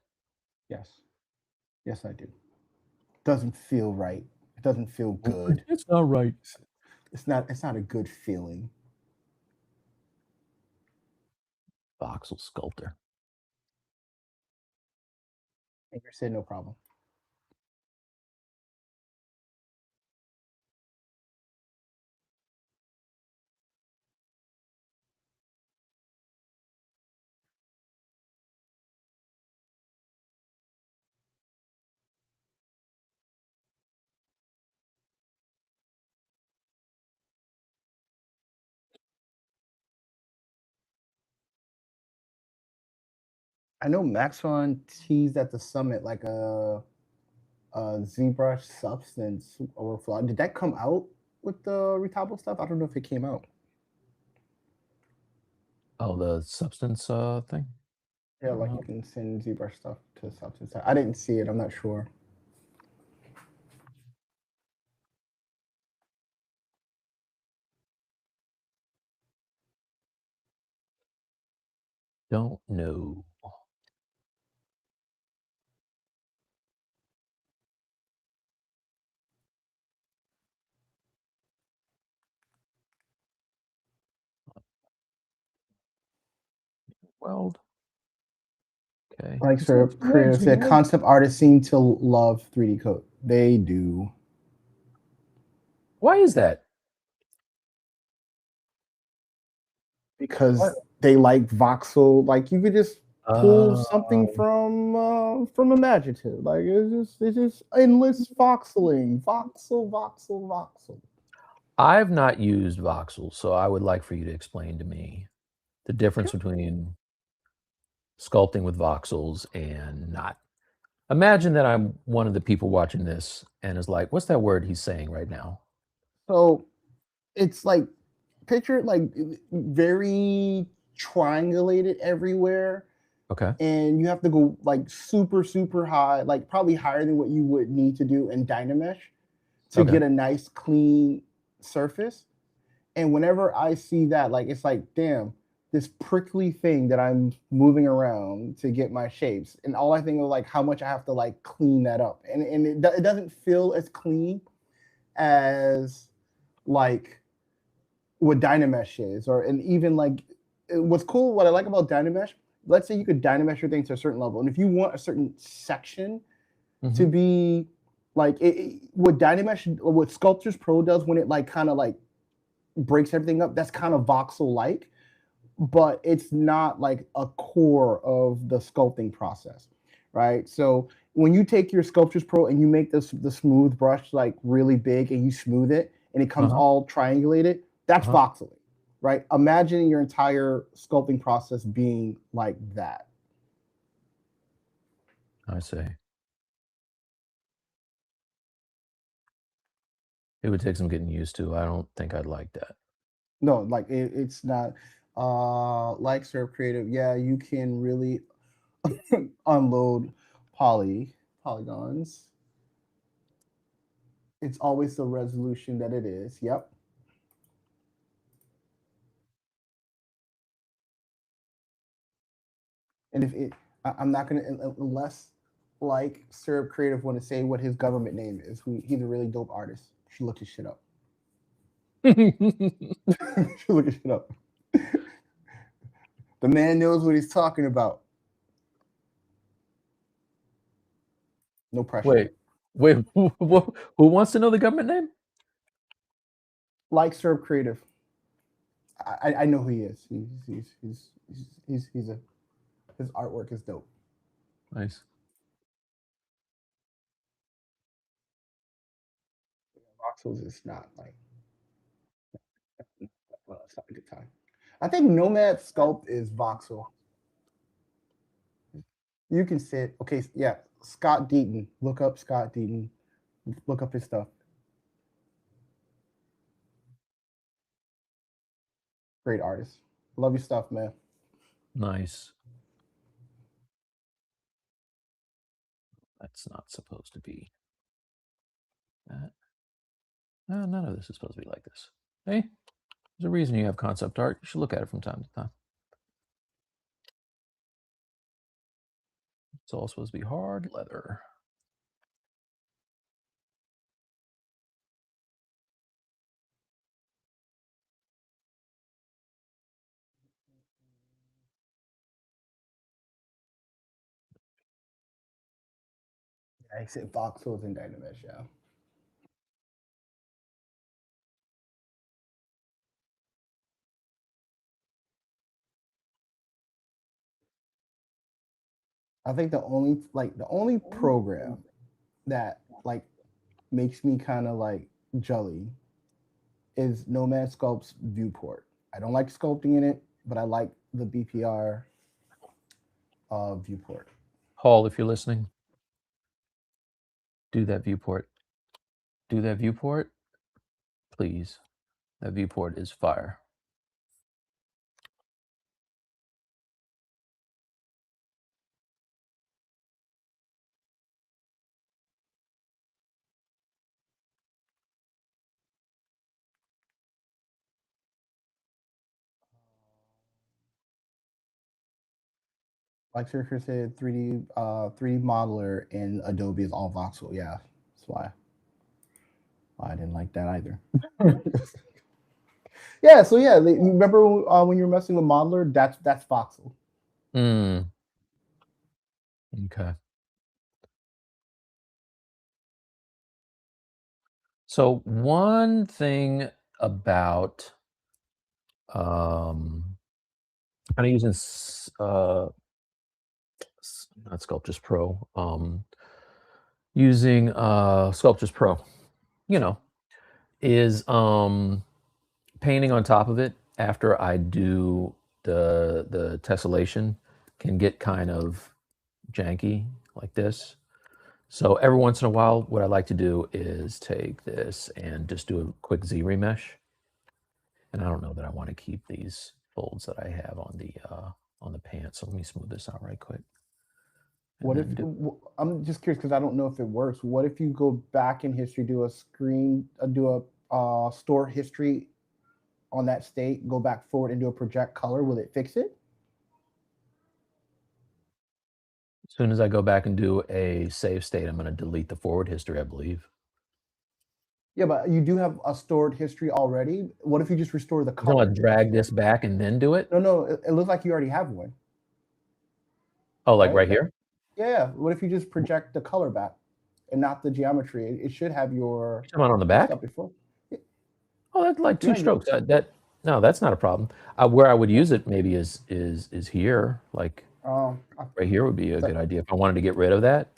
Yes. Yes, I do. Doesn't feel right. It doesn't feel good. It's not right. It's not a good feeling. Voxel sculptor. And you said no problem. I know Maxon teased at the summit like a ZBrush substance overflow. Did that come out with the retable stuff? I don't know if it came out. Oh, the substance thing? Yeah, like you can send ZBrush stuff to substance. I didn't see it. I'm not sure. Don't know. Weld. Okay. Like It's not sir, creative said, concept artists seem to love 3D code. They do. Why is that? Because they like voxel. Like you could just pull something from Imaginative. Like it's just endless voxeling. Voxel. I've not used voxels, so I would like for you to explain to me the difference between sculpting with voxels and not. Imagine that I'm one of the people watching this and is like, what's that word he's saying right now? So it's like picture it like very triangulated everywhere, Okay. and you have to go like super high, like probably higher than what you would need to do in Dynamesh to Okay. get a nice clean surface. And whenever I see that, like it's like, damn, this prickly thing that I'm moving around to get my shapes, and all I think of like how much I have to like clean that up, and it doesn't feel as clean as like what Dynamesh is, or and even like what's cool, what I like about Dynamesh. Let's say you could Dynamesh your thing to a certain level, and if you want a certain section to be like what Dynamesh or what Sculptures Pro does when it like kind of like breaks everything up, that's kind of voxel like, but it's not like a core of the sculpting process, right? So when you take your Sculptures Pro and you make the smooth brush like really big and you smooth it and it comes all triangulated, that's voxeling, right? Imagine your entire sculpting process being like that. I see. It would take some getting used to. I don't think I'd like that. No, like it's not like Serve Creative. Yeah, you can really unload polygons. It's always the resolution that it is. Yep. And if it, I'm not gonna unless like Serve Creative want to say what his government name is. He's a really dope artist. You should look his shit up. You should look his shit up. The man knows what he's talking about. No pressure. Wait, who wants to know the government name? Like Serve Creative. I know who he is. He's a his artwork is dope. Nice. Voxels is not like, well, it's not a good time. I think Nomad Sculpt is voxel. You can sit. Okay, yeah. Scott Deaton. Look up Scott Deaton. Look up his stuff. Great artist. Love your stuff, man. Nice. That's not supposed to be that. No, none of this is supposed to be like this. Hey, there's a reason you have concept art. You should look at it from time to time. It's all supposed to be hard leather. I said voxels and Dynamesh, yeah. I think the only program that like makes me kind of like jelly is Nomad Sculpt's viewport. I don't like sculpting in it, but I like the BPR viewport. Paul, if you're listening, do that viewport. Do that viewport, please. That viewport is fire. Like Circus said, 3D modeler in Adobe is all voxel. Yeah, that's why I didn't like that either. Yeah, so yeah, you remember when you were messing with modeler? That's voxel. Mm. Okay. So one thing about kind of using not Sculptris Pro, using Sculptris Pro, you know, is painting on top of it after I do the tessellation can get kind of janky like this. So every once in a while, what I like to do is take this and just do a quick Z remesh. And I don't know that I want to keep these folds that I have on the pants. So let me smooth this out right quick. What if I'm just curious because I don't know if it works. What if you go back in history, do a store history on that state, go back forward and do a project color? Will it fix it? As soon as I go back and do a save state, I'm going to delete the forward history, I believe. Yeah, but you do have a stored history already. What if you just restore the You color? want to drag this back and then do it? No, it looks like you already have one. Oh, like right here? Yeah. What if you just project the color back and not the geometry? It should have your Come on the back? stuff before. Oh, that's like two strokes. No, that's not a problem. Where I would use it maybe is here. Like right here would be a good idea if I wanted to get rid of that.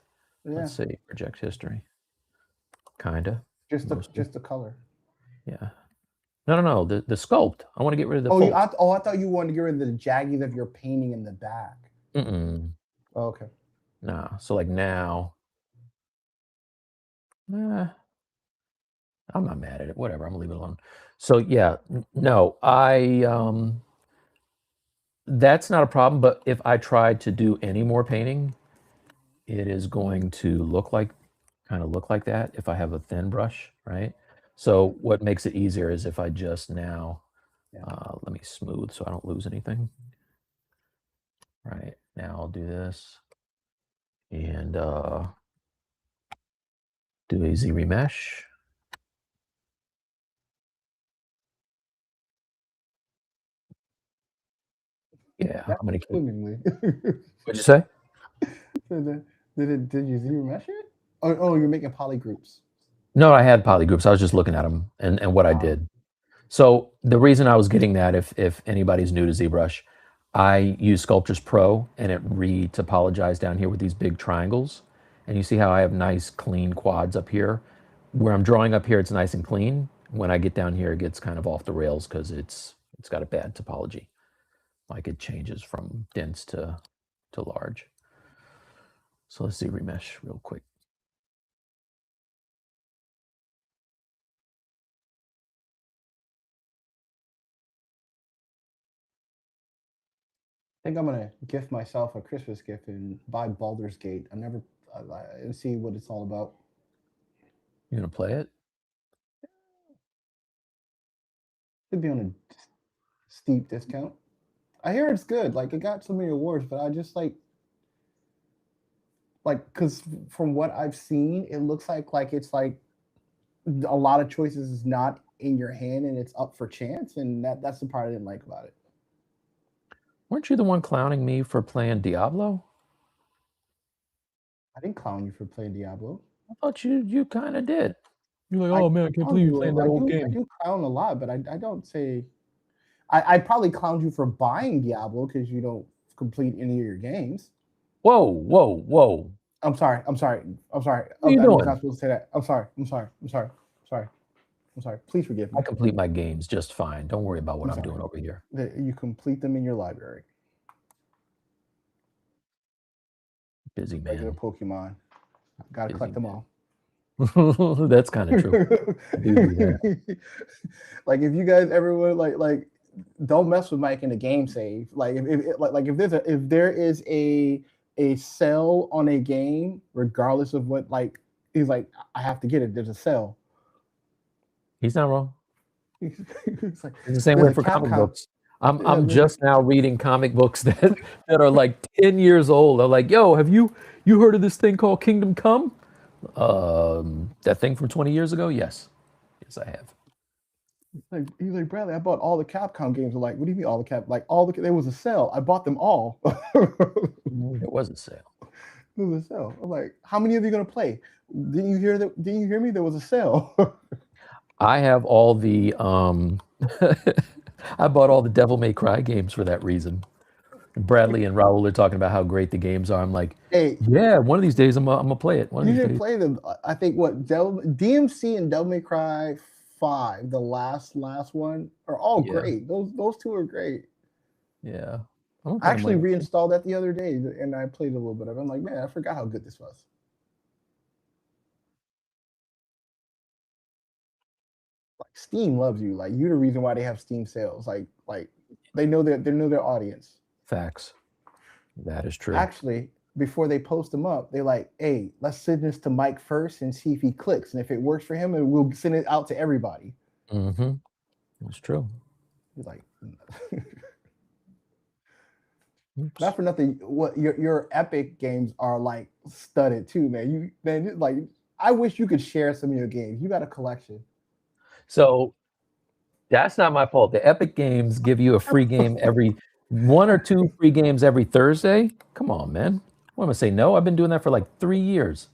Yeah. Let's see, project history. Kinda. Just the color. Yeah. No. The sculpt. I want to get rid of the folds. Oh, I thought you wanted to get rid of the jaggies of your painting in the back. Mm-mm. Oh, okay. No. So like now, I'm not mad at it. Whatever. I'm gonna leave it alone. So yeah, no, that's not a problem. But if I tried to do any more painting, it is going to kind of look like that if I have a thin brush, right? So what makes it easier is if I just now, let me smooth so I don't lose anything. Right, now I'll do this and do a Z remesh. Yeah, I'm gonna keep. What'd you say? Did you Z remesh it? Oh, you're making poly groups. No, I had poly groups. I was just looking at them and what I did. So the reason I was getting that, if anybody's new to ZBrush, I use Sculptris Pro and it re-topologized down here with these big triangles. And you see how I have nice clean quads up here? Where I'm drawing up here, it's nice and clean. When I get down here, it gets kind of off the rails because it's got a bad topology. Like it changes from dense to large. So let's see remesh real quick. think I'm gonna gift myself a Christmas gift and buy Baldur's Gate. And see what it's all about. You gonna play it? Could be on a steep discount. I hear it's good. Like it got so many awards, but I just because from what I've seen, it looks like it's like a lot of choices is not in your hand and it's up for chance, and that's the part I didn't like about it. Weren't you the one clowning me for playing Diablo? I didn't clown you for playing Diablo. I thought you kind of did. You're like, I oh man, I can't clown believe you're you. playing that old I game. do clown a lot, but I don't say. I probably clowned you for buying Diablo because you don't complete any of your games. Whoa, whoa, whoa. I'm sorry. I'm sorry. I'm sorry. What are you I was doing? not supposed to say that. I'm sorry. I'm sorry. I'm sorry. I'm sorry. I'm sorry. Please forgive I me. complete my games just fine. Don't worry about what I'm I'm sorry. doing over here. That you complete them in your library. Busy Regular man. Pokemon. Gotta collect them all. That's kind of true. I do that. Like if you guys ever would like don't mess with Mike in the game save. Like if there is a sell on a game, regardless of what he's like, I have to get it. There's a sell. He's not wrong. He's like, It's the same there's way a for comic Capcom. books. I'm Yeah, just now reading comic books that are like 10 years old. I'm like, yo, have you heard of this thing called Kingdom Come? That thing from 20 years ago? Yes. Yes, I have. he's like, Bradley, I bought all the Capcom games. I'm like, what do you mean all the Cap? Like there was a sale. I bought them all. It was a sale. It was a sale. I'm like, how many of you gonna play? Didn't you hear that? Didn't you hear me? There was a sale. I have all the I bought all the Devil May Cry games for that reason. Bradley and Raul are talking about how great the games are. I'm like, Hey, yeah, one of these days I'm gonna play it. One of you these didn't days. play them. I think DMC and Devil May Cry 5, the last one, are all Yeah. great. Those two are great. Yeah. I'm gonna I put 'em actually like- reinstalled that the other day and I played a little bit of it. I'm like, man, I forgot how good this was. Like Steam loves you. Like you're the reason why they have Steam sales. Like they know their audience. Facts. That is true. Actually, before they post them up, they're like, hey, let's send this to Mike first and see if he clicks. And if it works for him, and we'll send it out to everybody. Mm-hmm. It's true. He's like, Oops. not for nothing. What your Epic games are like studded too, man. Like I wish you could share some of your games. You got a collection. So that's not my fault. The Epic Games give you a free game every 1 or 2 free games every Thursday. Come on, man. What am I say? No, I've been doing that for like 3 years.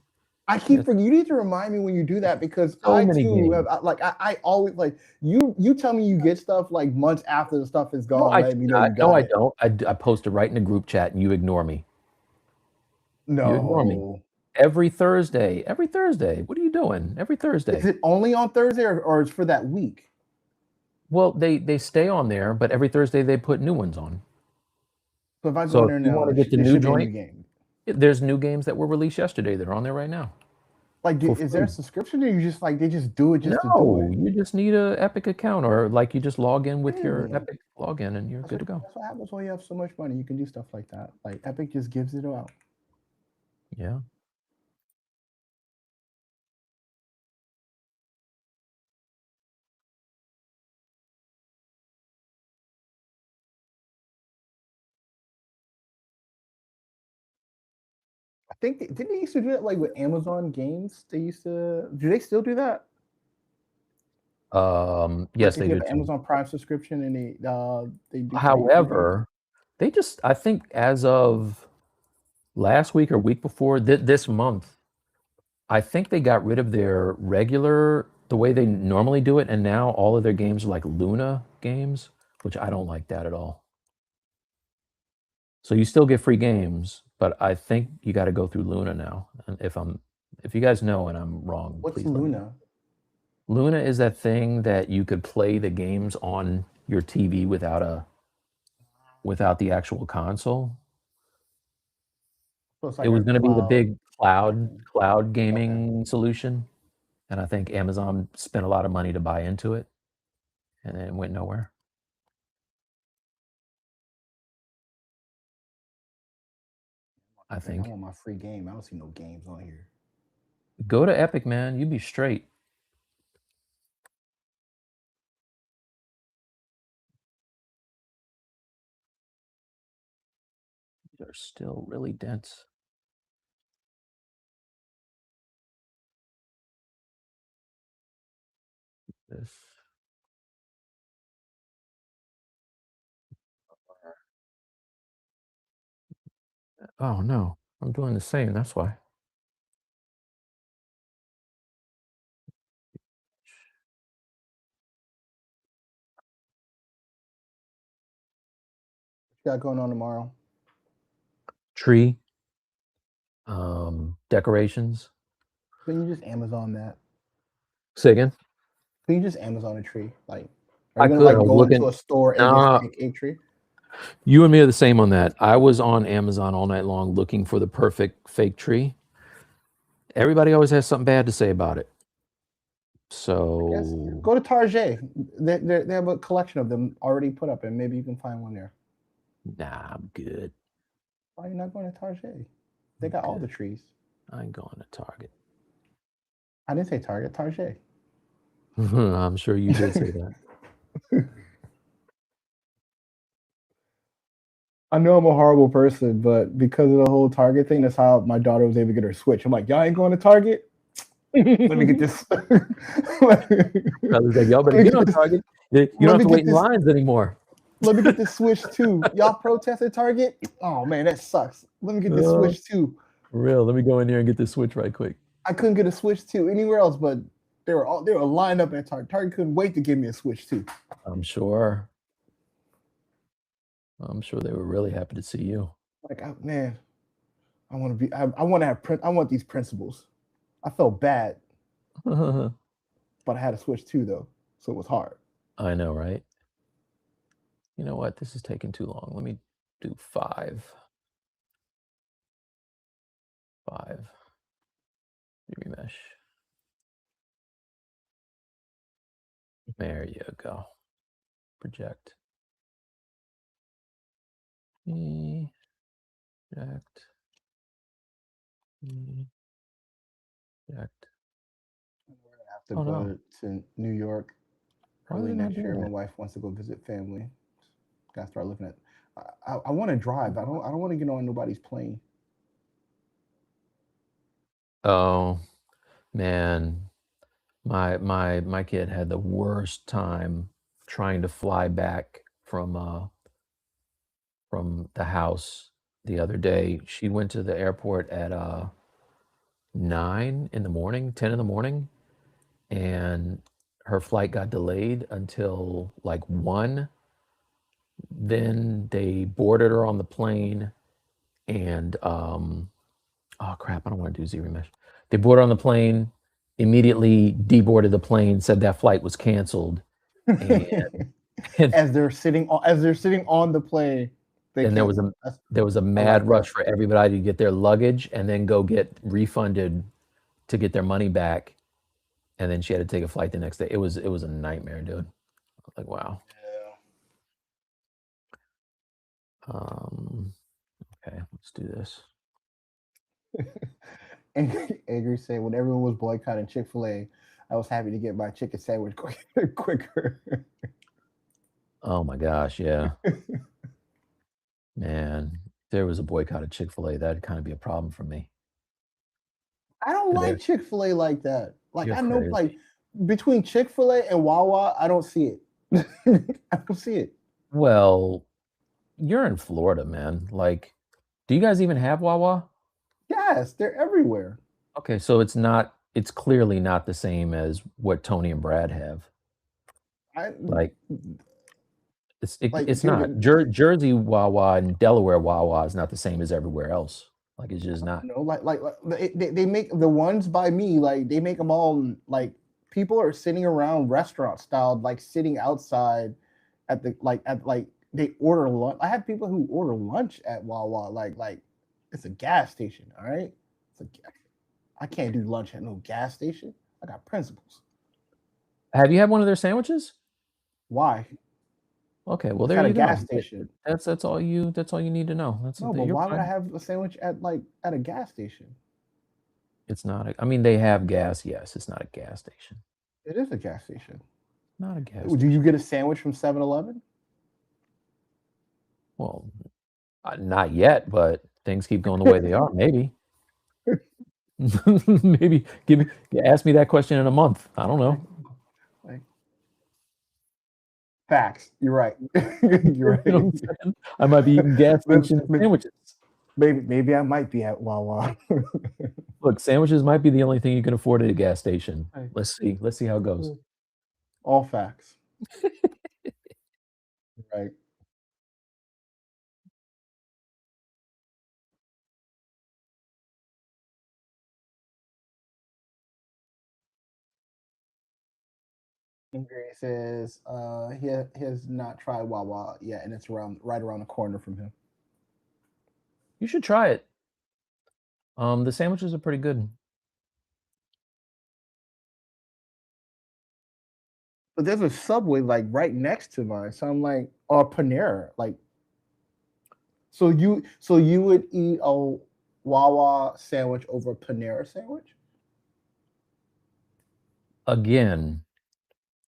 I keep forgetting. You need to remind me when you do that because So I many too games. I always like you tell me you get stuff like months after the stuff is No, gone. I Let me do know not. you No, got I it. don't. I post it right in the group chat and you ignore me. You ignore me. No. Every Thursday. Every Thursday. What are you doing? Every Thursday. Is it only on Thursday or it's for that week? Well, they stay on there, but every Thursday they put new ones on. So if I go So in if there you now, want to get the it new should be a new joint, game. there's new games that were released yesterday that are on there right now. Like, for is there a free. subscription or you just like they just do it just to do No, it? you just need a Epic account or like you just log in with your Really? Epic login and you're good to go. That's what happens when you have so much money. You can do stuff like that. Like Epic just gives it out. Yeah. I think didn't they used to do that like with Amazon games? They used to. Do they still do that? Yes, Like if they you do have an too. Amazon Prime subscription and they do free games. However, they just I think as of last week or week before this month, I think they got rid of their regular the way they normally do it, and now all of their games are like Luna games, which I don't like that at all. So you still get free games, but I think you got to go through Luna now. And if you guys know and I'm wrong, What's please let me know. Luna? Luna is that thing that you could play the games on your TV without the actual console. So it's It like was a going to be the cloud. big cloud gaming solution, and I think Amazon spent a lot of money to buy into it, and it went nowhere. I Like, I think. want my free game. I don't see no games on here. Go to Epic, man. You'd be straight. These are still really dense. This. Oh no, I'm doing the same. That's why. What you got going on tomorrow? Tree. Decorations. Can you just Amazon that? Say again. Can you just Amazon a tree? Like, are I you gonna could. I like was go into looking. a store and just Nah, pick a tree? you and me are the same on that. I was on Amazon all night long looking for the perfect fake tree. Everybody always has something bad to say about it. Yes. So, Go to Target. They have a collection of them already put up, and maybe you can find one there. nah, I'm good. Why are you not going to Target? They I'm got all the good. trees. I ain't going to Target. I didn't say Target. Target. I'm sure you did say that. I know I'm a horrible person, but because of the whole Target thing, that's how my daughter was able to get her Switch. I'm like, y'all ain't going to Target? Let me get this. Brother's like, y'all better let me get get on this. Target. You don't Let have me to get wait in this. lines anymore. Let me get this Switch too. Y'all protest at Target? Oh man, that sucks. Let me get this Uh, Switch too. for real. Let me go in there and get this Switch right quick. I couldn't get a Switch too anywhere else, but they were lined up at Target. Target couldn't wait to give me a Switch too. I'm sure. I'm sure they were really happy to see you. Like, man, I want to be. I want to have. I want these principles. I felt bad, I but I had a Switch too though, so it was hard. know, right? You know what? This is taking too long. Let me do 5. 5. Remesh. There you go. Project. Project. Project. I have to Oh go no. to New York Why are early they not next year. doing My it? wife wants to go visit family. Gotta start looking at. I want to drive. I don't want to get on nobody's plane. Oh man. My kid had the worst time trying to fly back from the house the other day. She went to the airport at 9 in the morning, 10 in the morning, and her flight got delayed until like 1. Then they boarded her on the plane and oh crap, I don't want to do Z-Remesh. They boarded her on the plane, immediately deboarded the plane, said that flight was canceled, and and, As they're sitting on the plane, they and cancel. there was a I mad like rush that. for everybody to get their luggage and then go get refunded to get their money back. And then she had to take a flight the next day. It was a nightmare, dude. Like, wow. Okay, let's do this. Angry said, when everyone was boycotting Chick-fil-A, I was happy to get my chicken sandwich quicker. Oh my gosh, yeah. Man, if there was a boycott of Chick-fil-A, that'd kind of be a problem for me. I don't 'Cause like Chick-fil-A like that. Like, you're I know, crazy. like, between Chick-fil-A and Wawa, I don't see it. I don't see it. Well, you're in Florida, man. Like, do you guys even have Wawa? Yes, they're everywhere. Okay, so it's clearly not the same as what Tony and Brad have. I Like, it's not. dude. Jersey Wawa and Delaware Wawa is not the same as everywhere else. Like, it's just not. They make the ones by me, like they make them all like people are sitting around restaurant style, like sitting outside at they order lunch. I have people who order lunch at Wawa, like it's a gas station. All right, I can't do lunch at no gas station. I got principles. Have you had one of their sandwiches? Why? Okay, well It's there at a you go. gas station. That's all you need to know. No, but You're why would I fine. have a sandwich at like at a gas station? It's not I mean they have gas, yes, it's not a gas station. It is a gas station. Not a gas Do you station. get a sandwich from 7-Eleven? Well, not yet, but things keep going the way they are, maybe. Maybe ask me that question in a month. I don't Like, know. like facts. You're right. You're You know right. what I'm saying? I might be eating gas station sandwiches. Maybe I might be at Wawa. Look, sandwiches might be the only thing you can afford at a gas station. Hey, Let's see. Let's see how it goes. all facts. Right. Ingrid says he has not tried Wawa yet, and it's right around the corner from him. You should try it. The sandwiches are pretty good. But there's a Subway like right next to mine, so I'm like, or Panera, like. So you would eat a Wawa sandwich over a Panera sandwich? Again,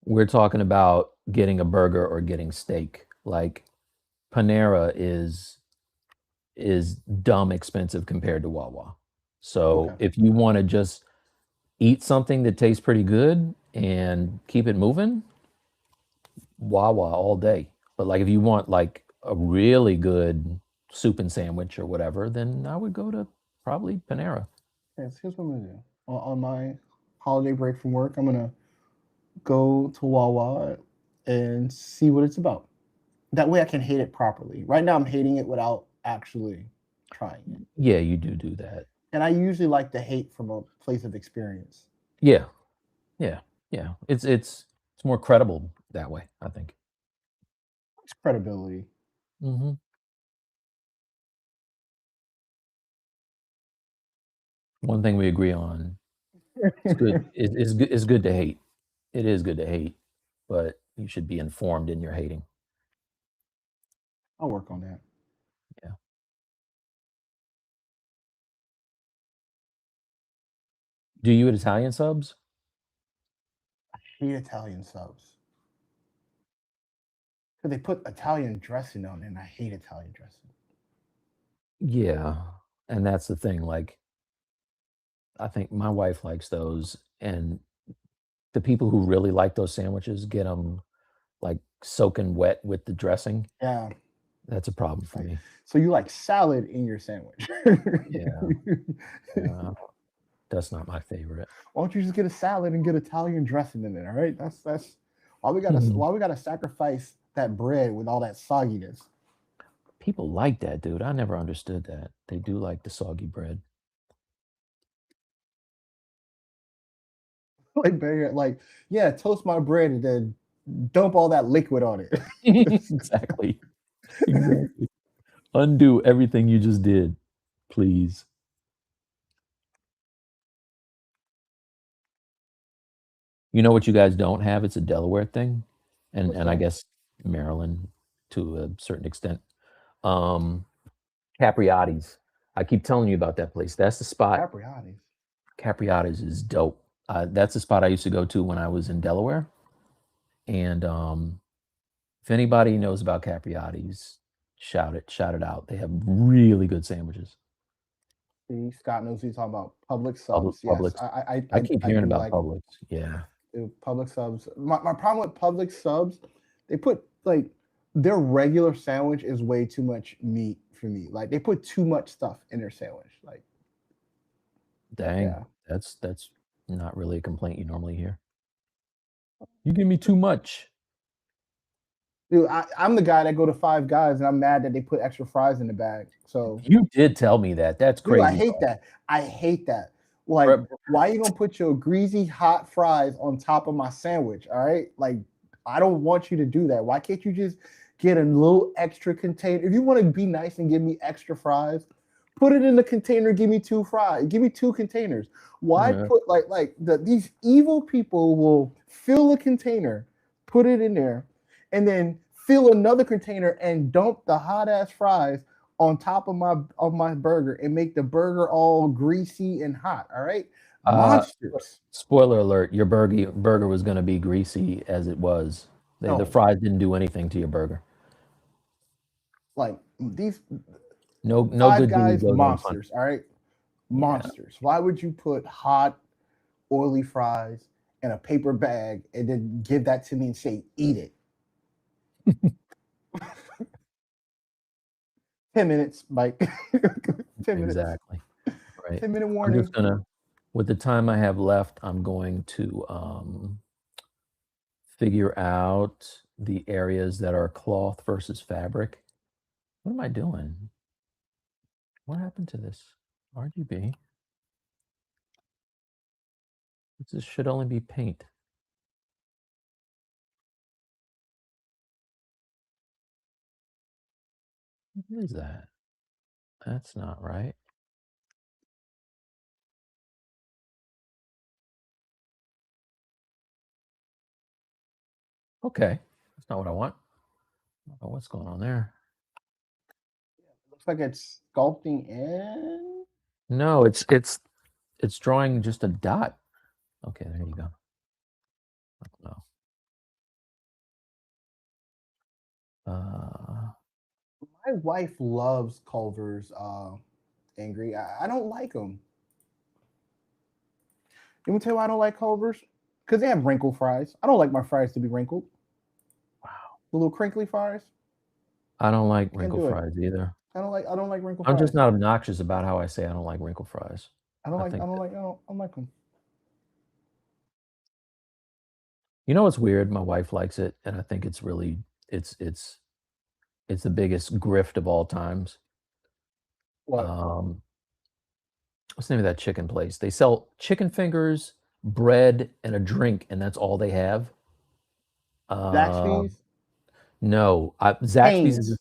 we're talking about getting a burger or getting steak. Like Panera is dumb expensive compared to Wawa. So Okay. if you want to just eat something that tastes pretty good and keep it moving, Wawa all day. But like if you want like a really good soup and sandwich or whatever, then I would go to probably Panera. Yes, here's what I'm gonna do. On my holiday break from work, I'm gonna go to Wawa and see what it's about. That way I can hate it properly. Right now I'm hating it without actually trying it. Yeah, you do that. And I usually like to hate from a place of experience. Yeah, yeah, yeah. It's more credible that way, I think. It's credibility. Hmm. One thing we agree on: it's good. It's good to hate. It is good to hate, but you should be informed in your hating. I'll work on that. Yeah. Do you eat Italian subs? I hate Italian subs. Because they put Italian dressing on it, and I hate Italian dressing. Yeah, and that's the thing. Like, I think my wife likes those, and the people who really like those sandwiches get them like soaking wet with the dressing. Yeah. That's a problem for Like, me. so you like salad in your sandwich? Yeah, yeah, that's not my favorite. Why don't you just get a salad and get Italian dressing in it? All right, that's why we gotta sacrifice that bread with all that sogginess. People like that, dude. I never understood that. They do like the soggy bread. Like, baby, like, yeah, toast my bread and then dump all that liquid on it. Exactly. Exactly. Undo everything you just did, please. You know what you guys don't have? It's a Delaware thing, What's and I that? guess Maryland to a certain extent. Um, Capriati's. I keep telling you about that place. That's the spot. Capriati's. Capriati's is dope. That's the spot I used to go to when I was in Delaware. And if anybody knows about Capriati's, shout it out. They have really good sandwiches. See, Scott knows what he's talking about. Public Public, subs. Yes, Publix. I keep I hearing do about like Publix. Yeah. public subs. My problem with public subs, they put like their regular sandwich is way too much meat for me. Like they put too much stuff in their sandwich. Like, Dang. yeah. That's not really a complaint you normally hear. You give me too much. Dude, I'm the guy that go to Five Guys and I'm mad that they put extra fries in the bag. So, You did tell me that. That's dude, I crazy hate talk. that. I hate that. Like, Bro, why you gonna put your greasy hot fries on top of my sandwich? All right, like I don't want you to do that. Why can't you just get a little extra container? If you want to be nice and give me extra fries, put it in the container. Give me two fries. Give me two containers. Why yeah. put these evil people will fill a container, put it in there, and then fill another container and dump the hot ass fries on top of my burger and make the burger all greasy and hot. All right, Uh, monsters. spoiler alert: your burger was going to be greasy as it was. The No, fries didn't do anything to your burger. like these No Five good deed Guys goes unpunished. monsters. All right, Yeah. monsters. Why would you put hot, oily fries in a paper bag and then give that to me and say, "Eat it"? 10 minutes, Mike. 10 minutes. Exactly. Right. 10-minute I'm warning. just gonna, with the time I have left, I'm going to figure out the areas that are cloth versus fabric. What am I doing? What happened to this? RGB. This should only be paint. What is that? That's not right. Okay. That's not what I want. I don't know what's going on there. Looks like it's sculpting in. No, it's drawing just a dot. Okay, there you go. I don't know. My wife loves Culver's angry. I don't like them. You want to tell you why I don't like Culver's? Because they have wrinkle fries. I don't like my fries to be wrinkled. Wow. The little crinkly fries. I don't like Can't wrinkle do it. fries either. I don't like wrinkle I'm fries. just not obnoxious about how I say I don't like wrinkle fries. I don't I like I think don't that, like I don't like them. you know what's weird? My wife likes it, and I think it's really it's it's the biggest grift of all times. What? Um, what's the name of that chicken place? They sell chicken fingers, bread, and a drink, and that's all they have. Uh, Zaxby's? no, Zaxby's is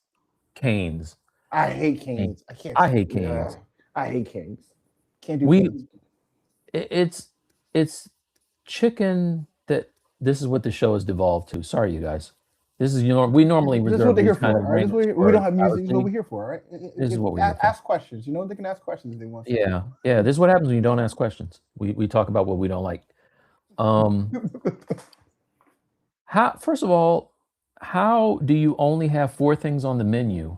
Canes. Canes. I hate Canes. Canes. I can't I stand. hate Canes. I hate Canes. Can't do We Canes. it's chicken that this is what the show has devolved to. Sorry, you guys. This is we normally This is what reserve they're here these kind for. of All right. rings We don't for have our music. This is what thing. we're here for. All right. This is what we're here for. Ask questions. They can ask questions if they want to. Yeah. This is what happens when you don't ask questions. We talk about what we don't like. First of all, how do you only have 4 things on the menu,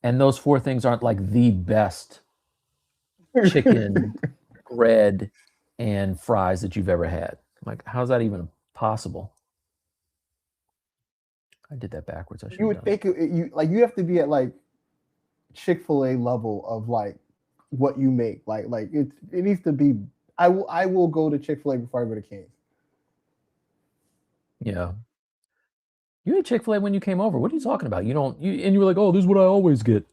and those 4 things aren't like the best chicken, bread, and fries that you've ever had? Like, how's that even possible? I did that backwards. I should You have would done it. think you have to be at like Chick-fil-A level of like what you make. Like it needs to be. I will go to Chick-fil-A before I go to Cane's. Yeah. You ate Chick-fil-A when you came over. What are you talking about? And you were like, "Oh, this is what I always get."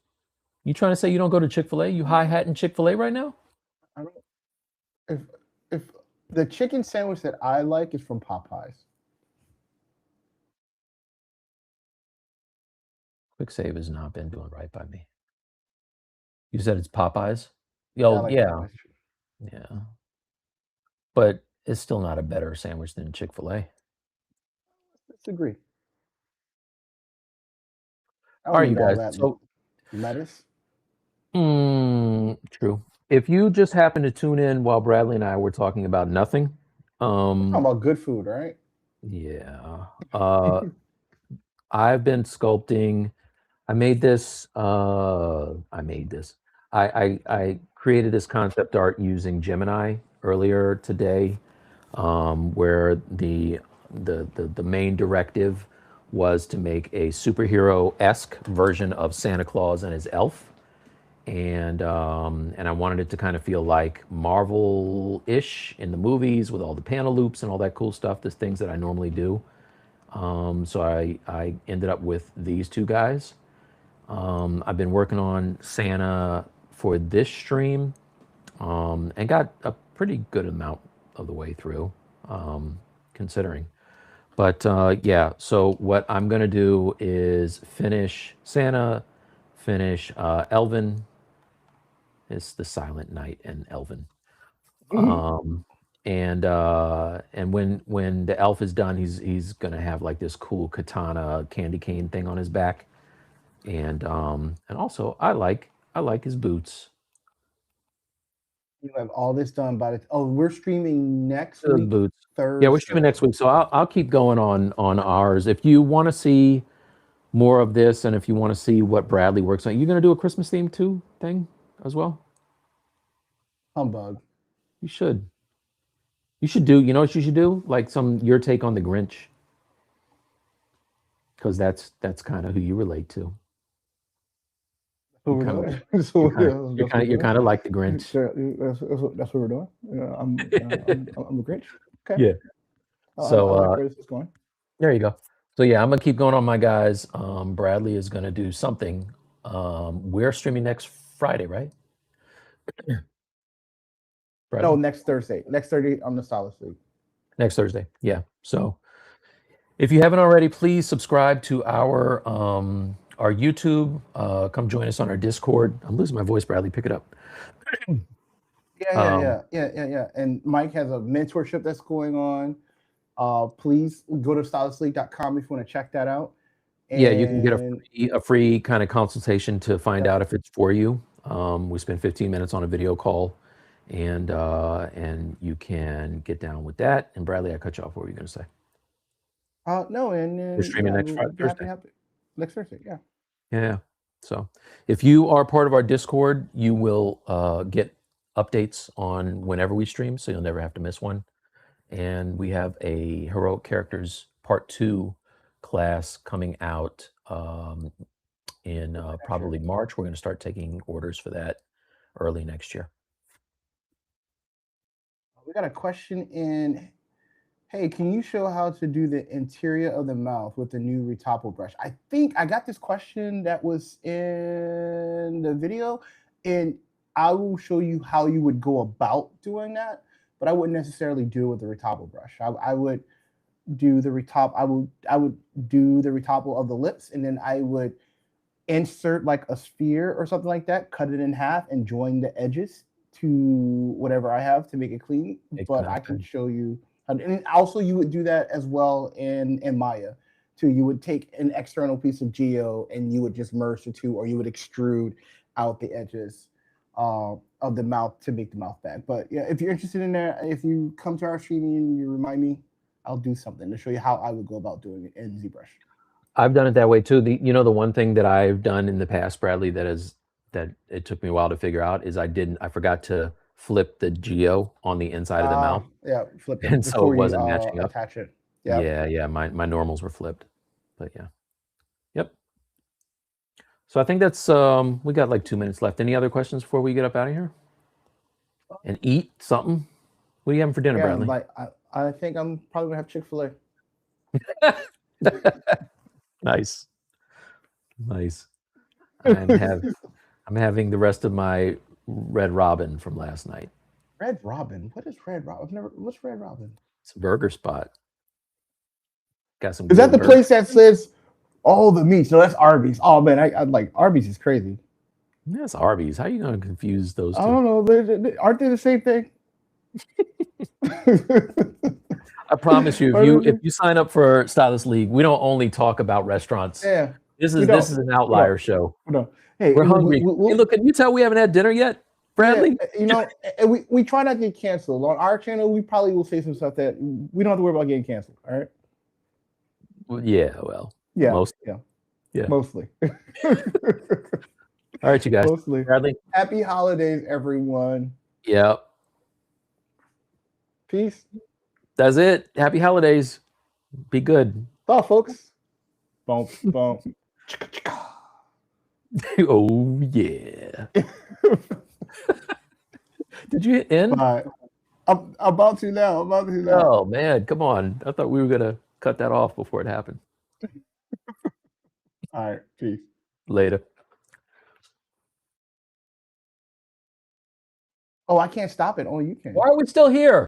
You trying to say you don't go to Chick-fil-A? You high-hatting Chick-fil-A right now? I don't if if the chicken sandwich that I like is from Popeyes. Quick Save has not been doing right by me. You said it's Popeyes? Yeah, I Oh, like yeah. Popeyes. Yeah. But it's still not a better sandwich than Chick-fil-A. Disagree. I All don't right, you need all guys. that So, lettuce. true. If you just happen to tune in while Bradley and I were talking about nothing, We're talking about good food, right? yeah. I've been sculpting. I made this. I made this. I created this concept art using Gemini earlier today, where the main directive was to make a superhero-esque version of Santa Claus and his elf, and I wanted it to kind of feel like Marvel-ish in the movies with all the panel loops and all that cool stuff. The things that I normally do. So I ended up with these 2 guys. I've been working on Santa for this stream, and got a pretty good amount of the way through, considering. But yeah, so what I'm gonna do is finish Santa, finish Elvin. It's the Silent Night and Elvin. Mhm. Um, and when the elf is done, he's gonna have like this cool katana candy cane thing on his back, and also I like his boots. You have all this done by the. Oh, we're streaming next Those week, boots. Yeah, we're streaming Thursday. next week, so I'll keep going on ours. If you want to see more of this, and if you want to see what Bradley works on, you're gonna do a Christmas theme too thing as well. Humbug. You should. You should do. You know what you should do? Like your take on the Grinch, because that's kind of who you relate to. That's what we're Kinda- doing. That's what You're kind of like the Grinch. That's what we're doing. I'm a Grinch. Okay. Yeah. I So like where this is going. there you go. So yeah, I'm gonna keep going on my guys. Bradley is gonna do something. We're streaming next Friday, right? Bradley? No, next Thursday. Next Thursday on the Stylus League. Next Thursday. Yeah. So if you haven't already, please subscribe to our YouTube. Come join us on our Discord. I'm losing my voice, Bradley. Pick it up. Yeah. And Mike has a mentorship that's going on. Please go to stylusleague.com if you want to check that out. Yeah, you can get a free kind of consultation to find out if it's for you. We spend 15 minutes on a video call, and you can get down with that. And Bradley, I cut you off. What were you going to say? No, and We're streaming next Thursday. Next Thursday, yeah. Yeah. So if you are part of our Discord, you will get updates on whenever we stream, so you'll never have to miss one. And we have a Heroic Characters Part 2 class coming out in probably March. We're going to start taking orders for that early next year. We got a question in. Hey, can you show how to do the interior of the mouth with the new retopo brush? I think I got this question that was in the video, and I will show you how you would go about doing that, but I wouldn't necessarily do it with the retopo brush. I would do the retop. I would do the retopo of the lips, and then I would insert like a sphere or something like that, cut it in half, and join the edges to whatever I have to make it clean. But I can show you. And also you would do that as well in Maya too. You would take an external piece of geo and you would just merge the two, or you would extrude out the edges of the mouth to make the mouth bag. But yeah, if you're interested in that, if you come to our streaming and you remind me, I'll do something to show you how I would go about doing it in ZBrush. I've done it that way too. The one thing that I've done in the past, Bradley, that it took me a while to figure out is I forgot to flip the geo on the inside of the mouth. Yeah, flip it. And so it wasn't matching up. Attach it. Yeah. My normals were flipped, but yeah. Yep. So I think that's we got like 2 minutes left. Any other questions before we get up out of here and eat something? What are you having for dinner, Bradley? Like I think I'm probably gonna have Chick-fil-A. Nice. I'm having the rest of my Red Robin from last night. Red Robin? What is Red Robin? What's Red Robin? It's a burger spot. Got some. Is that the place that says all the meats? No, that's Arby's. Oh man, I like Arby's is crazy. That's Arby's. How are you going to confuse those two? I don't know. Aren't they the same thing? I promise you, if you sign up for Stylus League, we don't only talk about restaurants. Yeah, this is an outlier show. No. Hey, we're hungry. Hey, look, can you tell we haven't had dinner yet, Bradley? Yeah, we try not to get canceled. On our channel, we probably will say some stuff that we don't have to worry about getting canceled. All right. Well, yeah. Well. Yeah. Mostly. Yeah. Mostly. All right, you guys. Mostly. Bradley. Happy holidays, everyone. Yep. Peace. That's it. Happy holidays. Be good. Bye, folks. Bump. Oh yeah. Did you hit end? I'm about to now. Oh man, come on. I thought we were gonna cut that off before it happened. All right, peace. Later. Oh, I can't stop it. Only you can. Why are we still here?